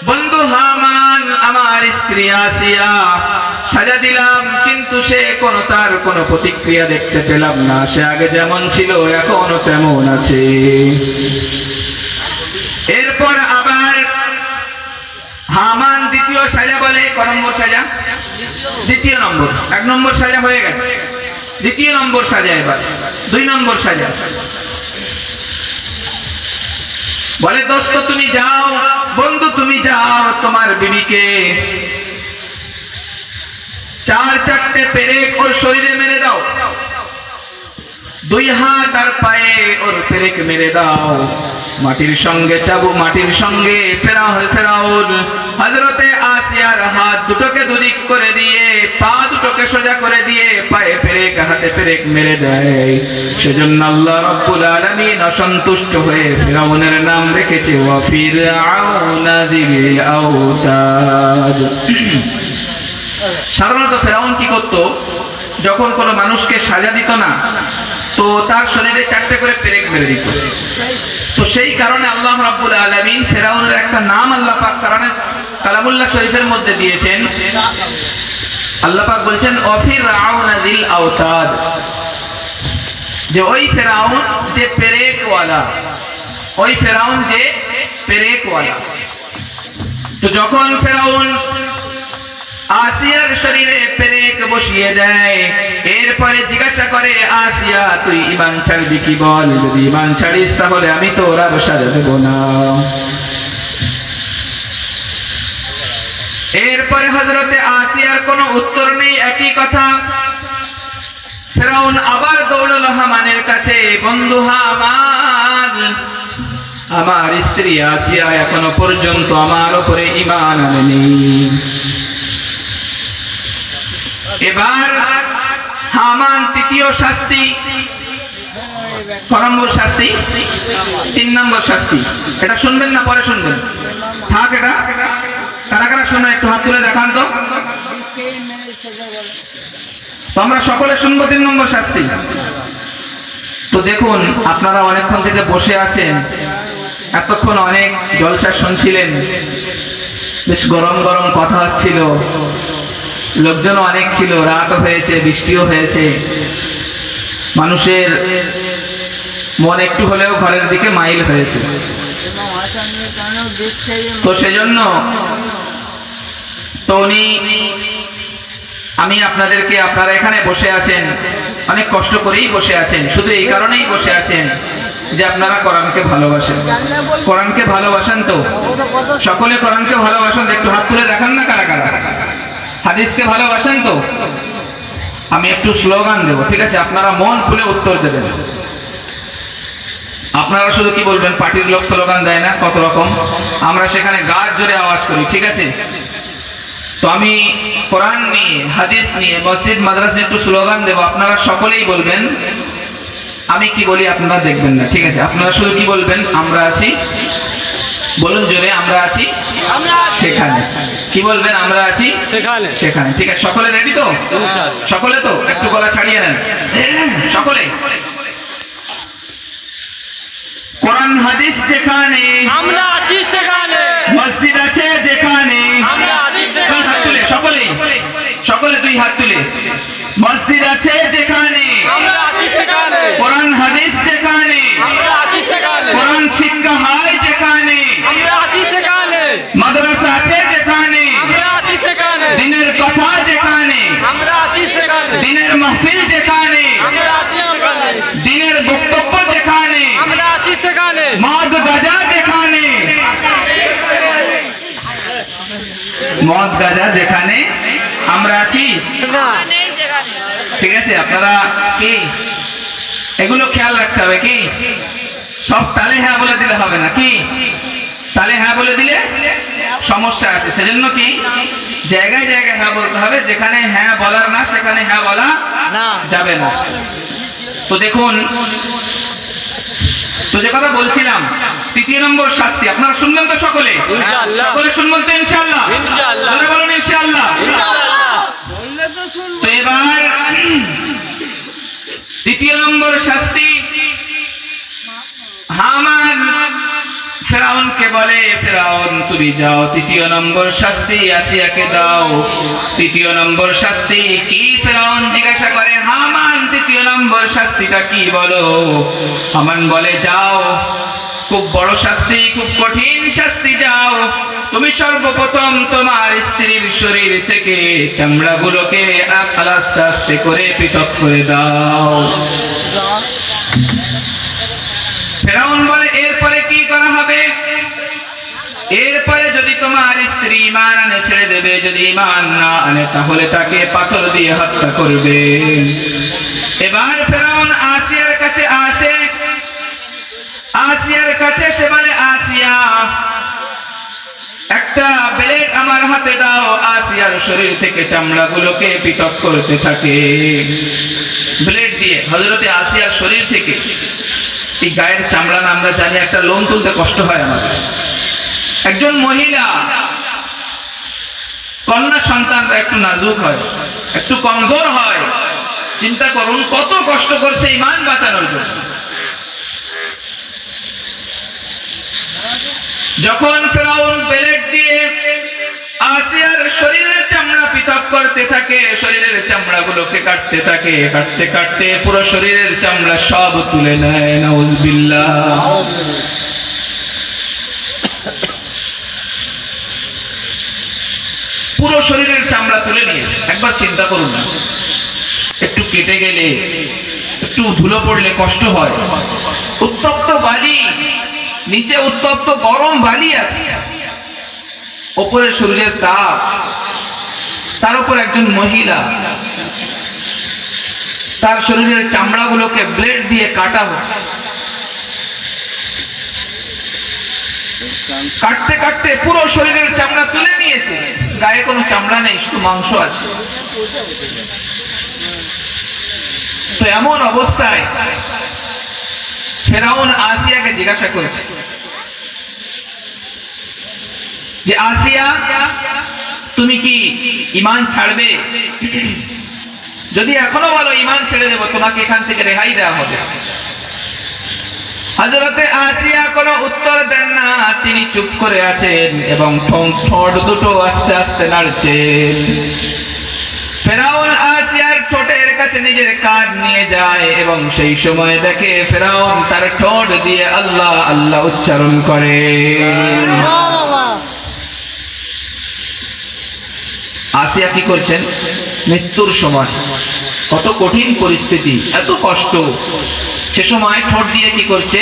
বন্ধু হামান, আমার স্ত্রী আসিয়া সাজা দিলাম, কিন্তু সে তার কোনো প্রতিক্রিয়া দেখতে পেলাম না। সে আগে যেমন ছিল এখনো তেমন আছে। এরপর আবার হামান দ্বিতীয় সাজা বলে, ক নম্বর সাজা? দ্বিতীয় নম্বর। এক নম্বর সাজা হয়ে গেছে, দ্বিতীয় নম্বর সাজা এবার, 2 নম্বর সাজা। বলে, দোস্ত তুমি যাও, বন্ধু তুমি যাও, তোমার বিবিকে 4-4টে পেরেক ওর শরীরে মেরে দাও, 2 হাত আর পায়ে ওর পেরেক মেরে দাও, মাটির সঙ্গে চাবু, মাটির সঙ্গে ফেরাউন হযরতে আসিয়ার হাত দুটোকে দুদিক করে দিয়ে, পা দুটোকে সোজা করে দিয়ে, পায়ে পেরেক হাতে পেরেক মেরে দেয়। সেজন্য আল্লাহ রাব্বুল আলামিন অসন্তুষ্ট হয়ে ফেরাউনের নাম রেখেছে ওয়া ফিরআউনা যিল আওতাদ। সাধারণত ফেরাউন কি করত, যখন কোনো মানুষকে সাজা দিত না, তো তার শরীরে 4টে করে পেরেক মেরে দিত। তো সেই কারণে আল্লাহ রাব্বুল আলামিন ফেরাউনের একটা নাম আল্লাহ পাক কালামুল্লাহ শরীফের মধ্যে দিয়েছেন। আল্লাহ পাক বলছেন ওয়া ফিরআউনা যিল আওতাদ, যে ওই ফেরাউন যে পেরেকওয়ালা, ওই ফেরাউন যে পেরেকওয়ালা। তো যখন ফেরাউন আসিয়ার শরীরে পেরেক বসিয়ে দেয়, এরপরে জিজ্ঞাসা করে, আসিয়া তুই ঈমান ছাড়বি কি বল, যদি ঈমান ছাড়িস তাহলে আমি তোর আর সাজা দেব না। এরপরে হযরতে আসিয়ার কোনো উত্তর নেই, একই কথা। ফেরাউন আবার দৌড়ালো হামানের কাছে, বন্ধু হামান, আমার স্ত্রী আসিয়া এখনো পর্যন্ত আমার উপরে ঈমান আনেনি। এবার হামান তৃতীয় শাস্তি, ক নম্বর শাস্তি? 3 নম্বর শাস্তি। এটা শুনবেন না পরে শুনবেন? থাক, এটা কারা কারা শুনবেন একটু হাত তুলে দেখান তো। আমরা সকলে শুনবো 3 নম্বর শাস্তি। তো দেখুন, আপনারা অনেকক্ষণ থেকে বসে আছেন, এতক্ষণ অনেক জলসা শুনছিলেন, বেশ গরম গরম কথা হচ্ছিল, লোকজন অনেক ছিল, রাত হয়েছে, বৃষ্টিও হয়েছে, মানুষের মন একটু হলেও ঘরের দিকে মাইল হয়েছে। তো সেজন্য তো আমি আপনাদেরকে, আপনারা এখানে বসে আছেন, অনেক কষ্ট করেই বসে আছেন, শুধু এই কারণেই বসে আছেন যে আপনারা কোরআনকে ভালোবাসেন। কোরআনকে ভালোবাসেন তো? সকলে কোরআনকে ভালোবাসেন? একটু হাত তুলে দেখান না কারা কারা। হাদিসকে ভালোবাসেন তো? আমি একটু স্লোগান দেব, ঠিক আছে? আপনারা মন খুলে উত্তর দেবেন। আপনারা শুধু কি বলবেন, পার্টির লোক স্লোগান দেয় না কত রকম, আমরা সেখানে গাছ জোরে আওয়াজ করি, ঠিক আছে? তো আমি কোরআন নিয়ে, হাদিস নিয়ে, মসজিদ মাদ্রাসা একটু স্লোগান দেব, আপনারা সকলেই বলবেন। আমি কি বলি আপনারা দেখবেন না, ঠিক আছে? আপনারা শুধু কি বলবেন, আমরা আছি, বলুন জোরে, আমরা আছি সেখানে। কি বলবেন? আমরা আছি সেখানে, সেখানে, ঠিক আছে? সকলে রেডি তো? সকলে তো? একটু গলা ছাড়িয়ে নেন সকলে। কোরআন কোরআন হাদিস যেখানে, আমরা আছি সেখানে, মসজিদ আছে যেখানে, আমরা আছি দুই হাত সেখানে, তুলে সকলে দুই হাত তুলে, মসজিদ আছে যেখানে, আমরা আছি সেখানে, কোরআন হাদিস যেখানে, আমরা আছি সেখানে, কোরআন শিক্ষা হয় যেখানে, আমরা আছি সেখানে, মাদ্রাসা আছে যেখানে, আমরা আছি সেখানে, দিনের কথা যেখানে, আমরা আছি সেখানে, দিনের মাহফিল যেখানে, আমরা আছি সেখানে, দিনের বক্তব্য যেখানে, আমরা আছি সেখানে, মদ গাঁজা যেখানে, মদ গাঁজা যেখানে আমরা আছি। না ঠিক আছে, আপনারা কি এগুলো খেয়াল রাখতে হবে, কি সব তালে হ্যাঁ বলে দিলে হবে না, কি তালে হ্যাঁ বলে দিলে সমস্যা আছে। সেজন্য কি জায়গায় জায়গায় হ্যাঁ বলতে হবে, যেখানে হ্যাঁ বলার না সেখানে হ্যাঁ বলা না যাবে না। তো দেখুন, তো যে কথা বলছিলাম, তৃতীয় নম্বর শাস্তি আপনারা শুনলেন তো সকলে? ইনশাআল্লাহ। সকলে শুনবেন তো ইনশাআল্লাহ? ইনশাআল্লাহ। জোরে বলুন ইনশাআল্লাহ। ইনশাআল্লাহ। তো এবার তৃতীয় নম্বর শাস্তি, হামান ফেরাউনকে বলে, ফেরাউন তুমি যাও, তৃতীয় নম্বর শাস্তি আসিয়াকে দাও। তৃতীয় নম্বর শাস্তি কি? ফেরাউন জিজ্ঞাসা করে, হামান তৃতীয় নম্বর শাস্তিটা কি বলো? হামান বলে, যাও, খুব বড় শাস্তি, খুব কঠিন শাস্তি, যাও, তুমি সর্বপ্রথম তোমার স্ত্রীর শরীর থেকে চামড়াগুলোকে আস্তে আস্তে করে পৃথক করে দাও। ফেরাউন বলে, এরপরে কি করা হবে? এরপরে যদি তোমার স্ত্রী ঈমান আনে ছেড়ে দেবে, যদি ঈমান না আনে তাহলে তাকে পাথর দিয়ে হত্যা করবে। এবার ফেরাউন আসিয়ার কাছে আসে, আসিয়ার কাছে সে বলে, আসিয়া একটা ব্লেড আমার হাতে দাও। আসিয়ার শরীর থেকে চামড়াগুলোকে পৃথক করতে থাকে ব্লেড দিয়ে। হযরতে আসিয়ার শরীর থেকে এই গায়ের চামড়া না আমরা জানি, একটা লোম তুলতে কষ্ট হয় আমাদের। একজন মহিলা কন্যা সন্তানরা একটু নাজুক হয়, একটু কমজোর হয়। চিন্তা করুন কত কষ্ট করছে ঈমান বাঁচানোর জন্য। যখন ফেরাউন ব্লেড দিয়ে আসিয়ার শরীরের চামড়া পৃথক করতে থাকে, শরীরের চামড়াগুলোকে কাটতে থাকে, কাটতে কাটতে পুরো শরীরের চামড়া সব তুলে নেয়। নাউযুবিল্লাহ। পুরো শরীরের চামড়া তুলে নিয়েছে। একবার চিন্তা করুন না, একটু কেটে গেলে, একটু ধুলো পড়লে কষ্ট হয়। উত্তপ্ত বালি, নিচে উত্তপ্ত গরম বালি আছে, ওপরে শরীরের তাপ, তার উপর একজন মহিলা, তার শরীরের চামড়াগুলোকে ব্লেড দিয়ে কাটা হচ্ছে। কাটতে কাটতে পুরো শরীরের চামড়া তুলে নিয়েছে, গায়ে কোনো চামড়া নেই, শুধু মাংস আছে। তো এমন অবস্থায় ফেরাউন আসিয়াকে জিজ্ঞাসা করেছে যে, আসিয়া তুমি কি ঈমান ছাড়বে? যদি এখনো বলো ঈমান ছেড়ে দেব, তোমাকে এখান থেকে রেহাই দেওয়া হবে। হযরতে আসিয়া কোনো উত্তর দেন না, তিনি চুপ করে আছেন এবং ঠোঁট দুটো আস্তে আস্তে নাড়ছেন। ফেরাউন আসিয়ার ঠোঁটের কাছে নিজের কাঁধ নিয়ে যায় এবং সেই সময় দেখে ফেরাউন তার ঠোঁট দিয়ে আল্লাহ আল্লাহ উচ্চারণ করে। আসিয়া কি করছেন? মৃত্যুর সময়, কত কঠিন পরিস্থিতি, এত কষ্ট, সে সময় ঠোঁট দিয়ে কি করছে?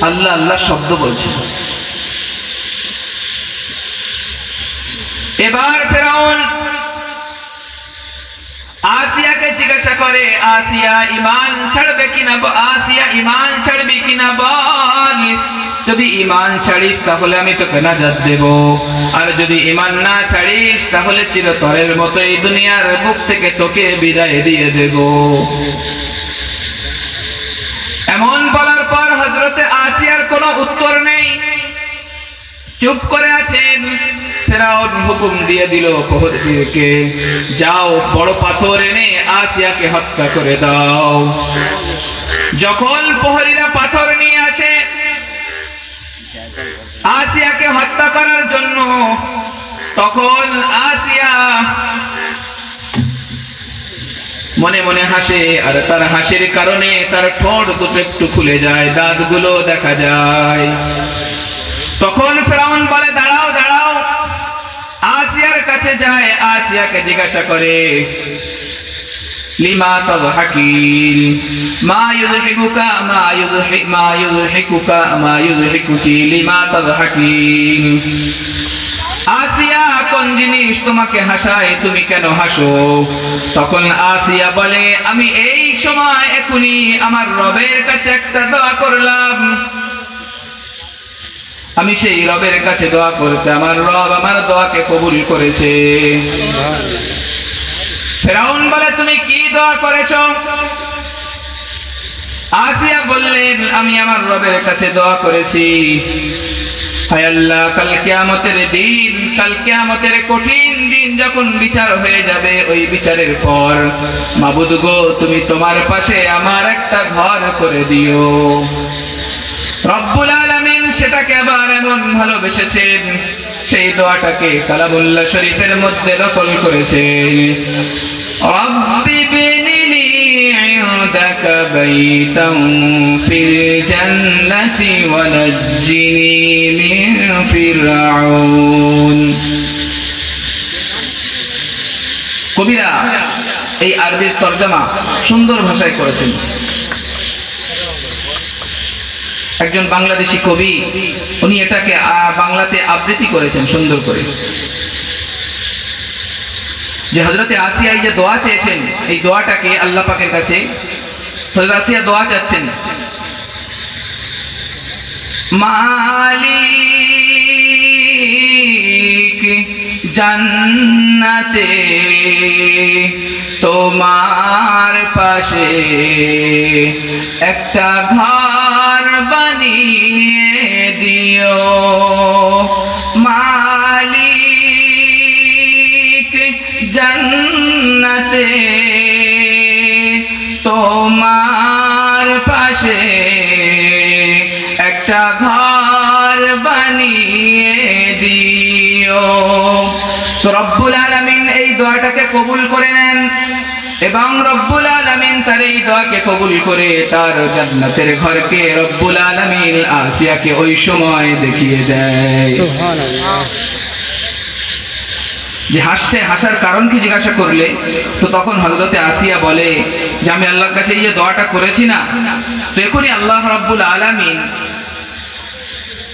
আল্লাহ আল্লাহ শব্দ বলছে। এবার ফেরাউন আসিয়াকে জিজ্ঞাসা করে, আসিয়া ঈমান ছাড়বে কিনা? আসিয়া ঈমান ছাড়বি কিনা বল। যদি ঈমান ছাড়িস তাহলে আমি তোকে নাজাত দেব, আর যদি ঈমান না ছাড়িস তাহলে চিরতরের মতো এই দুনিয়ার বুক থেকে তোকে বিদায় দিয়ে দেব। এমন বলার পর হযরতে আসিয়ার কোনো উত্তর নেই, চুপ করে আছেন। ফেরাউন হুকুম দিয়ে দিল প্রহরীকে, যাও বড় পাথর এনে আসিয়াকে হত্যা করে দাও। যখন প্রহরীরা পাথর নিয়ে আসে, আসিয়াকে হত্যা করার জন্য। তখন আসিয়া মনে মনে হাসে, আর তার হাসির কারণে তার ঠোঁট দুটো একটু খুলে যায়, দাঁতগুলো দেখা যায়। তখন ফেরাউন বলে, দাঁড়াও দাঁড়াও। আসিয়ার কাছে যায়, আসিয়াকে জিজ্ঞাসা করে, লিমা তাযহাকিন মা ইউযহিকুকা মা ইউযহিকুকি লিমা তাযহাকিন। আসিয়া, কোন জিনিস তোমাকে হাসায়, তুমি কেন হাসো? তখন আসিয়া বলে, আমি এই সময় এখনই আমার রবের কাছে একটা দোয়া করলাম। আমি সেই রবের কাছে দোয়া করতে আমার রব আমার দোয়াকে কবুল করেছে। ফেরাউন বলে, তুমি কি দোয়া করেছো? আসিয়া বললেন, আমি আমার রবের কাছে দোয়া করেছি, হায় আল্লাহ, কাল কিয়ামতের দিন, কাল কিয়ামতের কঠিন দিন যখন বিচার হয়ে যাবে, ওই বিচারের পর মাবুদ গো, তুমি তোমার পাশে আমার একটা ঘর করে দিও। রব্বুল আলামিন সেটাকে আবার এমন ভালোবেসেছেন, সেই দোয়াটাকে কালামুল্লাহ শরীফের মধ্যে নকল করেছেন। রব্বি বিনিনি ইনদাকা বাইতান ফিল জান্নাতি ওয়া নাজ্জিনি মিন ফিরআউন। কবিরা এই আরবির তরজমা সুন্দর ভাষায় করেছেন। একজন বাংলাদেশি কবি, উনি এটাকে বাংলাতে আবৃত্তি করেছেন সুন্দর করে, যে হযরতে আসিয়া এই যে দোয়া চেয়েছেন, এই দোয়াটাকে আল্লাহ পাকের কাছে হযরত আসিয়া দোয়া চাচ্ছেন, মালিক জান্নাতে তোমার পাশে একটা ঘর বানিয়ে দিও। মালিক জান্নাতে তোমার পাশে একটা ঘর বানিয়ে দিও। তো রব্বুল আলামিন এই দোয়াটাকে কবুল করে নেন, এবং রব্বুল আলামিন তার এই দোয়াকে কবুল করে তার জান্নাতের ঘরকে রব্বুল আলামিন আসিয়াকে ওই সময় দেখিয়ে দেয়। সুবহানাল্লাহ। যে হাসছে, হাসার কারণ কি জিজ্ঞাসা করলে, তো তখন হযরতে আসিয়া বলে যে আমি আল্লাহর কাছে এই যে দোয়াটা করেছি না, তো এখনই আল্লাহ রাব্বুল আলামিন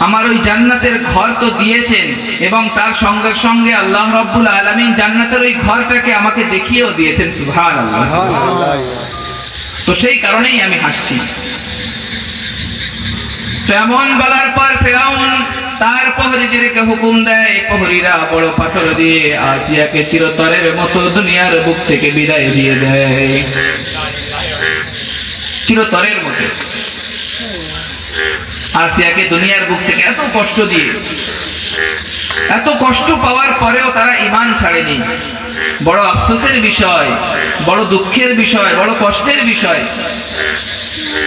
আমার ওই জান্নাতের ঘর তো দিয়েছেন, এবং তার সঙ্গে সঙ্গে আল্লাহ রাব্বুল আলামিন জান্নাতের ওই ঘরটাকে আমাকে দেখিয়েও দিয়েছেন। সুবহানাল্লাহ। তো সেই কারণেই আমি হাসছি। তো এমন বলার পর ফেরাউন তার প্রহরীদেরকে হুকুম দেয়, প্রহরীরা বড় পাথর দিয়ে আসিয়াকে চিরতরের মতো দুনিয়ার বুক থেকে বিদায় দিয়ে দেয়, চিরতরের মতো। আসিয়াকে দুনিয়ার বুক থেকে এত কষ্ট দিয়ে, এত কষ্ট পাওয়ার পরেও তারা ঈমান ছাড়েনি। বড় আফসোসের বিষয়, বড় দুঃখের বিষয়, বড় কষ্টের বিষয়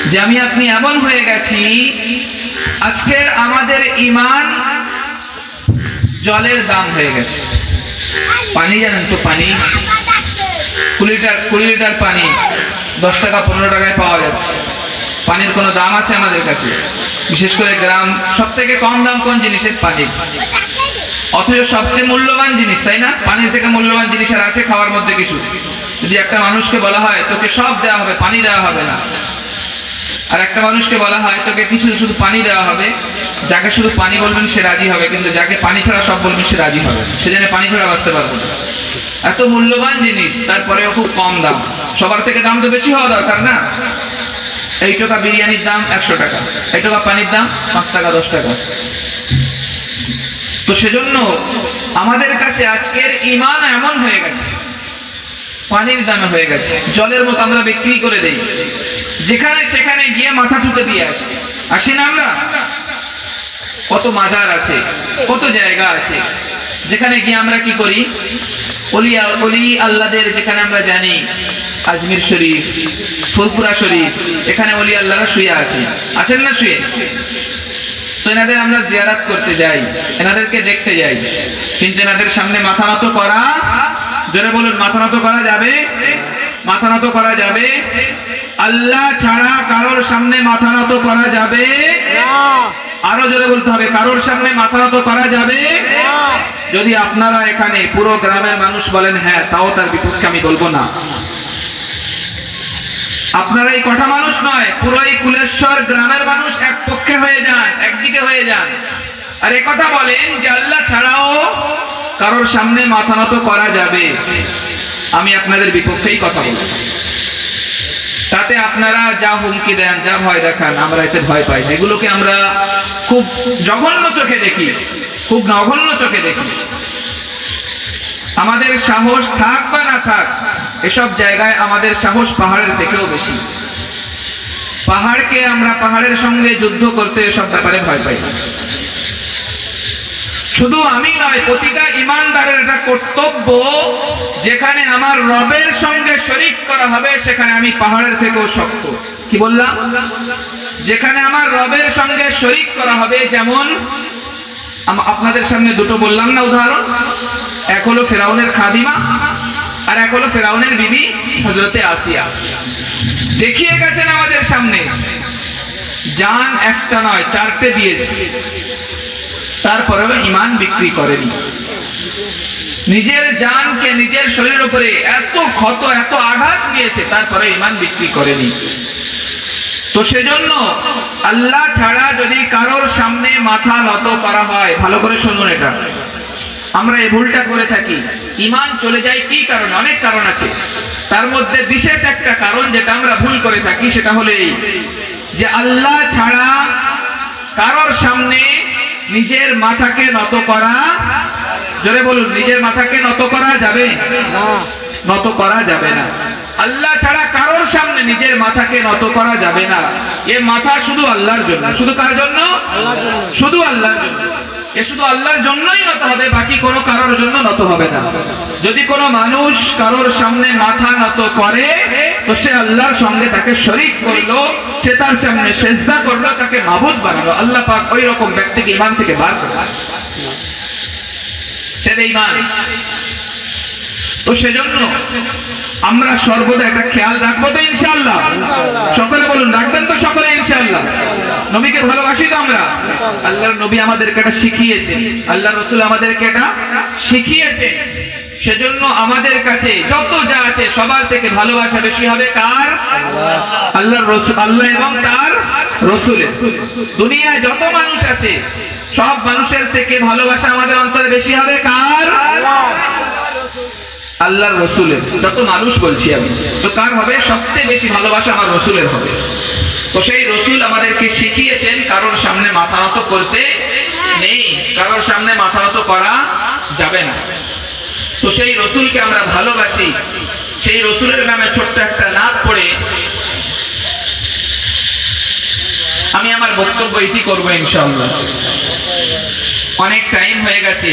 যে আমি আপনি এমন হয়ে গেছি, আজকের আমাদের ঈমান জলের দাম হয়ে গেছে। পানি জানেন তো, পানি 20 লিটার পানি 10 টাকা 15 টাকায় পাওয়া যাচ্ছে। পানির কোনো দাম আছে আমাদের কাছে? বিশেষ করে গ্রাম, সব থেকে কম দাম কোন জিনিসের? পানির। অথচ সবচেয়ে মূল্যবান জিনিস, তাই না? পানির থেকে মূল্যবান জিনিস আর আছে খাওয়ার মধ্যে কিছু? যদি একটা মানুষকে বলা হয় তোকে সব দেওয়া হবে, পানি দেওয়া হবে না, আর একটা মানুষকে বলা হয় তোকে কিছু শুধু পানি দেওয়া হবে, যাকে শুধু পানি বলবেন সে রাজি হবে, কিন্তু যাকে পানি ছাড়া সব বলবেন সে রাজি হবে, সে জানে পানি ছাড়া বাঁচতে পারবে না। এত মূল্যবান জিনিস, তারপরেও খুব কম দাম। সবার থেকে দাম তো বেশি হওয়া দরকার না? এই টাকা বিরিয়ানির দাম 100 টাকা, এই টাকা পানির দাম 5 টাকা 10 টাকা। তো সেজন্য আমাদের কাছে আজকের ঈমান এমন হয়ে গেছে, পানির দামে হয়ে গেছে, জলের মতো আমরা বিক্রি করে দেই। যেখানে সেখানে গিয়ে মাথা ঠুকে দিয়ে আসি না আমরা? কত মাজার আছে, কত জায়গা আছে যেখানে গিয়ে আমরা কি করি, অলি আল্লাহদের যেখানে আমরা জানি, আজমির শরীফ, ফুরফুরা শরীফ, এখানে অলি আল্লাহরা শুয়ে আছেন না শুয়ে? তো এনাদের আমরা জিয়ারত করতে যাই, এনাদেরকে দেখতে যাই, কিন্তু এনাদের সামনে মাথা নত করা, জোরে বলুন, মাথা নত করা যাবে? মাথা নত করা যাবে? আল্লাহ ছাড়া কারোর সামনে মাথা নত করা যাবে? আরো জোরে বলতে হবে, কারোর সামনে মাথা নত করা যাবে? যদি আপনারা এখানে পুরো গ্রামের মানুষ বলেন হ্যাঁ, তাও তার বিপক্ষে আমি বলবো না। আপনারা এই কটা মানুষ নয়, পুরো এই কুলেশ্বর গ্রামের মানুষ এক পক্ষে হয়ে যান, একদিকে হয়ে যান, আর একথা বলেন যে আল্লাহ ছাড়াও কারোর সামনে মাথা নত করা যাবে, আমি আপনাদের বিপক্ষেই কথা বলবো। তাতে আপনারা যা হুমকি দেন, যা ভয় দেখান, আমরা এতে ভয় পাই না। এগুলোকে আমরা খুব জঘন্য চোখে দেখি, খুব নগণ্য চোখে দেখি। আমাদের সাহস থাক বা না থাক, এসব জায়গায় আমাদের সাহস পাহাড়ের থেকেও বেশি। পাহাড়কে আমরা পাহাড়ের সঙ্গে যুদ্ধ করতে এসব ব্যাপারে ভয় পাই না। শুধু আমি নয়, প্রতিটা ইমানদারের এটা কর্তব্য, যেখানে আমার রবের সঙ্গে শরীক করা হবে সেখানে আমি পাহাড়ের থেকেও শক্ত। কি বললাম? যেখানে আমার রবের সঙ্গে শরীক করা হবে, যেমন আপনাদের সামনে দুটো বললাম না উদাহরণ, এক হলো ফেরাউনের খাদিমা আর এক হলো ফেরাউনের বিবি হযরতে আসিয়া। দেখিয়ে গেছেন আমাদের সামনে, জান একটা নয় চারটে দিয়েছে, তারপরেও ঈমান বিক্রি করেনি। নিজের জানকে, নিজের শরীরের উপরে এত ক্ষত, এত আঘাত নিয়েছে, তারপরে ঈমান বিক্রি করেনি। তো সেজন্য আল্লাহ ছাড়া যদি কারোর সামনে মাথা নত করা হয়, ভালো করে শুনুন, এটা আমরা এই ভুলটা করে থাকি। ঈমান চলে যায় কি কারণে? অনেক কারণ আছে, তার মধ্যে বিশেষ একটা কারণ যেটা আমরা ভুল করে থাকি, সেটা হলো এই যে আল্লাহ ছাড়া কারোর সামনে নিজের মাথাকে নত করা, জোরে বলুন, নিজের মাথাকে নত করা যাবে না, নত করা যাবে না। আল্লাহ ছাড়া কারোর সামনে নিজের মাথাকে নত করা যাবে না। এ মাথা শুধু আল্লাহর জন্য। শুধু কার জন্য? শুধু আল্লাহর জন্য। এ শুধু আল্লাহর জন্যই নত হবে, বাকি কোনো কারোর জন্য নত হবে না। যদি কোনো মানুষ কারোর সামনে মাথা নত করে, তো সে আল্লাহর সঙ্গে তাকে শরীক করলো, সে তার সামনে সেজদা করলো, তাকে মাবুদ বানালো। আল্লাহ পাক ওই রকম ব্যক্তিকে ঈমান থেকে বার করে, সে বেঈমান। তো সেজন্য আমরা সর্বদা একটা খেয়াল রাখবো তো ইনশাআল্লাহ। সকলে বলুন, রাখবেন তো সকলে ইনশাআল্লাহ? নবীকে ভালোবাসি তো আমরা? আল্লাহর নবী আমাদেরকে এটা শিখিয়েছেন, আল্লাহর রাসূল আমাদেরকে এটা শিখিয়েছেন। সেজন্য আমাদের কাছে যত যা আছে সবার থেকে ভালোবাসা বেশি হবে কার? আল্লাহর রাসূল, আল্লাহ এবং তার রাসূলের। দুনিয়ায় যত মানুষ আছে সব মানুষের থেকে ভালোবাসা আমাদের অন্তরে বেশি হবে কার? আল্লাহর রাসূলের। যত মানুষ বলছি আমি, তো কার হবে? সবচেয়ে বেশি ভালোবাসা আমার রাসূলের হবে। তো সেই রাসূল আমাদেরকে শিখিয়েছেন কারোর সামনে মাথা নত করতে নেই, কারোর সামনে মাথা নত করা যাবে না। তো সেই রাসূলকে আমরা ভালোবাসি। সেই রাসূলের নামে ছোট্ট একটা নাত পড়ে আমি আমার বক্তব্য ইতি করবো ইনশাআল্লাহ। অনেক টাইম হয়ে গেছে,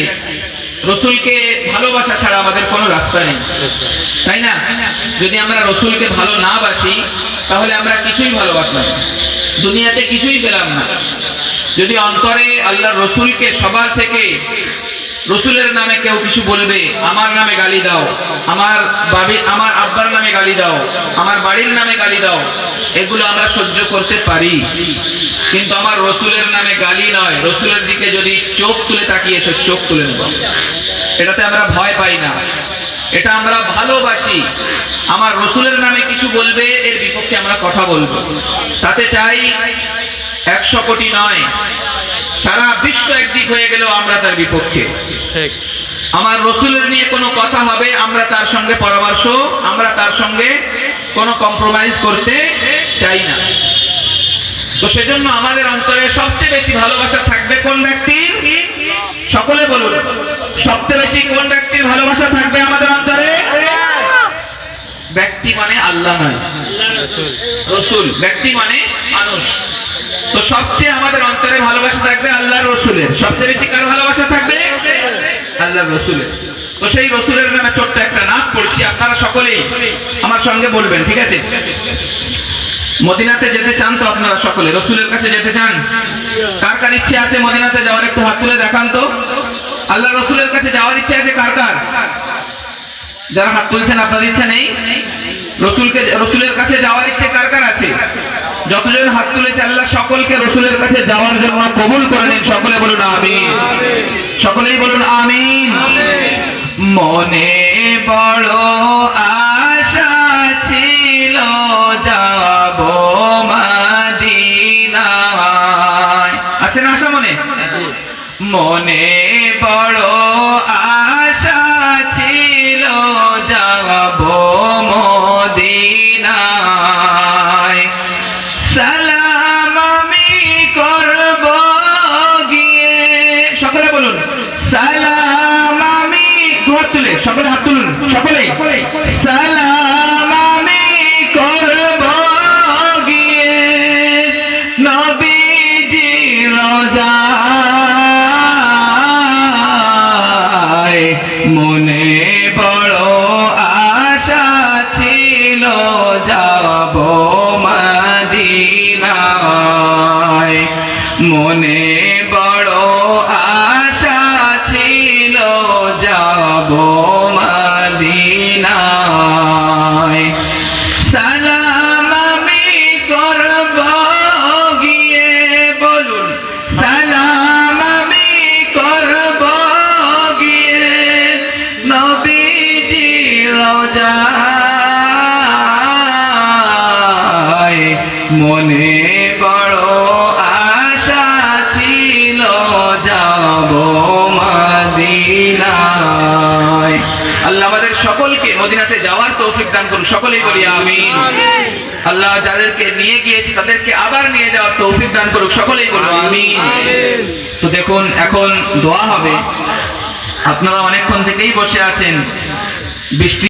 রাসূলকে ভালোবাসা ছাড়া আমাদের কোনো রাস্তা নেই, তাই না? যদি আমরা রাসূলকে ভালো না বাসি, তাহলে আমরা কিছুই ভালোবাসলাম না, দুনিয়াতে কিছুই পেলাম না। যদি অন্তরে আল্লাহর রাসূলকে সবার থেকে, রাসূলের নামে কেউ কিছু বলবে, আমার নামে গালি দাও, আমার আব্বার নামে গালি দাও, আমার বাড়ির নামে গালি দাও, এগুলো আমরা সহ্য করতে পারি। কিন্তু আমার রাসূলের নামে গালি নয়, রাসূলের দিকে যদি চোখ তুলে তাকিয়েছো, চোখ তুলে নেব, এটাতে আমরা ভয় পাই না, এটা আমরা ভালোবাসি। আমার রাসূলের নামে কিছু বলবে, এর বিপক্ষে আমরা কথা বলবো। তাতে চাই 100 কোটি নয়, সারা বিশ্ব একদিক হয়ে গেলেও আমরা তার বিপক্ষে। ঠিক। আমার রাসূলের নিয়ে কোনো কথা হবে, আমরা তার সঙ্গে পরামর্শ, আমরা তার সঙ্গে কোনো কম্প্রোমাইজ করতে চাই না। তো সেজন্য আমাদের অন্তরে সবচেয়ে বেশি ভালোবাসা থাকবে কোন ব্যক্তির? সকলে বলুন, সবচেয়ে বেশি কোন ব্যক্তির ভালোবাসা থাকবে আমাদের অন্তরে? ব্যক্তি মানে আল্লাহ নয়, রাসূল। ব্যক্তি মানে মানুষ। তো সবচেয়ে আমাদের অন্তরে ভালোবাসা থাকবে আল্লাহর রাসূলের। সবচেয়ে বেশি কার ভালোবাসা থাকবে? আল্লাহর রাসূলের। তো সেই রাসূলের নামে ছোট্ট একটা নাত পড়ছি, আপনারা সকলেই আমার সঙ্গে বলবেন, ঠিক আছে? মদিনাতে যেতে চান তো আপনারা সকলে? রসুলের কাছে যেতে চান? কার কার ইচ্ছে আছে মদিনাতে যাওয়ার? একটু হাত তুলে দেখান তো। আল্লাহ রসুলের কাছে যাওয়ার ইচ্ছে আছে কার কার? যারা হাত তুলছেন আপনাদের ইচ্ছা নেই? রসুলের কাছে যাওয়ার ইচ্ছে কার কার আছে? যতজন হাত তুলেছে আল্লাহ সকলকে রসুলের কাছে যাওয়ার জন্য কবুল করে নিন। সকলে বলুন আমিন। সকলেই বলুন আমিন। মনে বড় আশা ছিল যাব মদিনায়। আছে না আশা মনে? মনে বড় আশা ছিল যাব মদিনায়। সালাম আমি করব গিয়ে। সকলে বলুন সালাম আমি। হাত তুলে সকলে হাত তুলুন সকলেই। সালাম আমি করব গিয়ে নবীজি রোজায়। মনে বড় আশা ছিল যাব মদিনায়। মনে বড় আশা ছিল যাব মদিনায়। সালাম আমি করব গিয়ে। বলুন সালাম আমি করব গিয়ে নবীজি রোজায়। মনে বড় আশা ছিল যাব মদিনায়। আল্লাহ আমাদের সকলকে মদিনাতে যাওয়ার তৌফিক দান করুন। সকলেই বলি আমিন। আল্লাহ যাদেরকে নিয়ে গিয়েছে তাদেরকে আবার নিয়ে যাওয়ার তৌফিক দান করুক। সকলেই বলো আমিন। তো দেখুন এখন দোয়া হবে। আপনারা অনেকক্ষণ থেকেই বসে আছেন, বৃষ্টি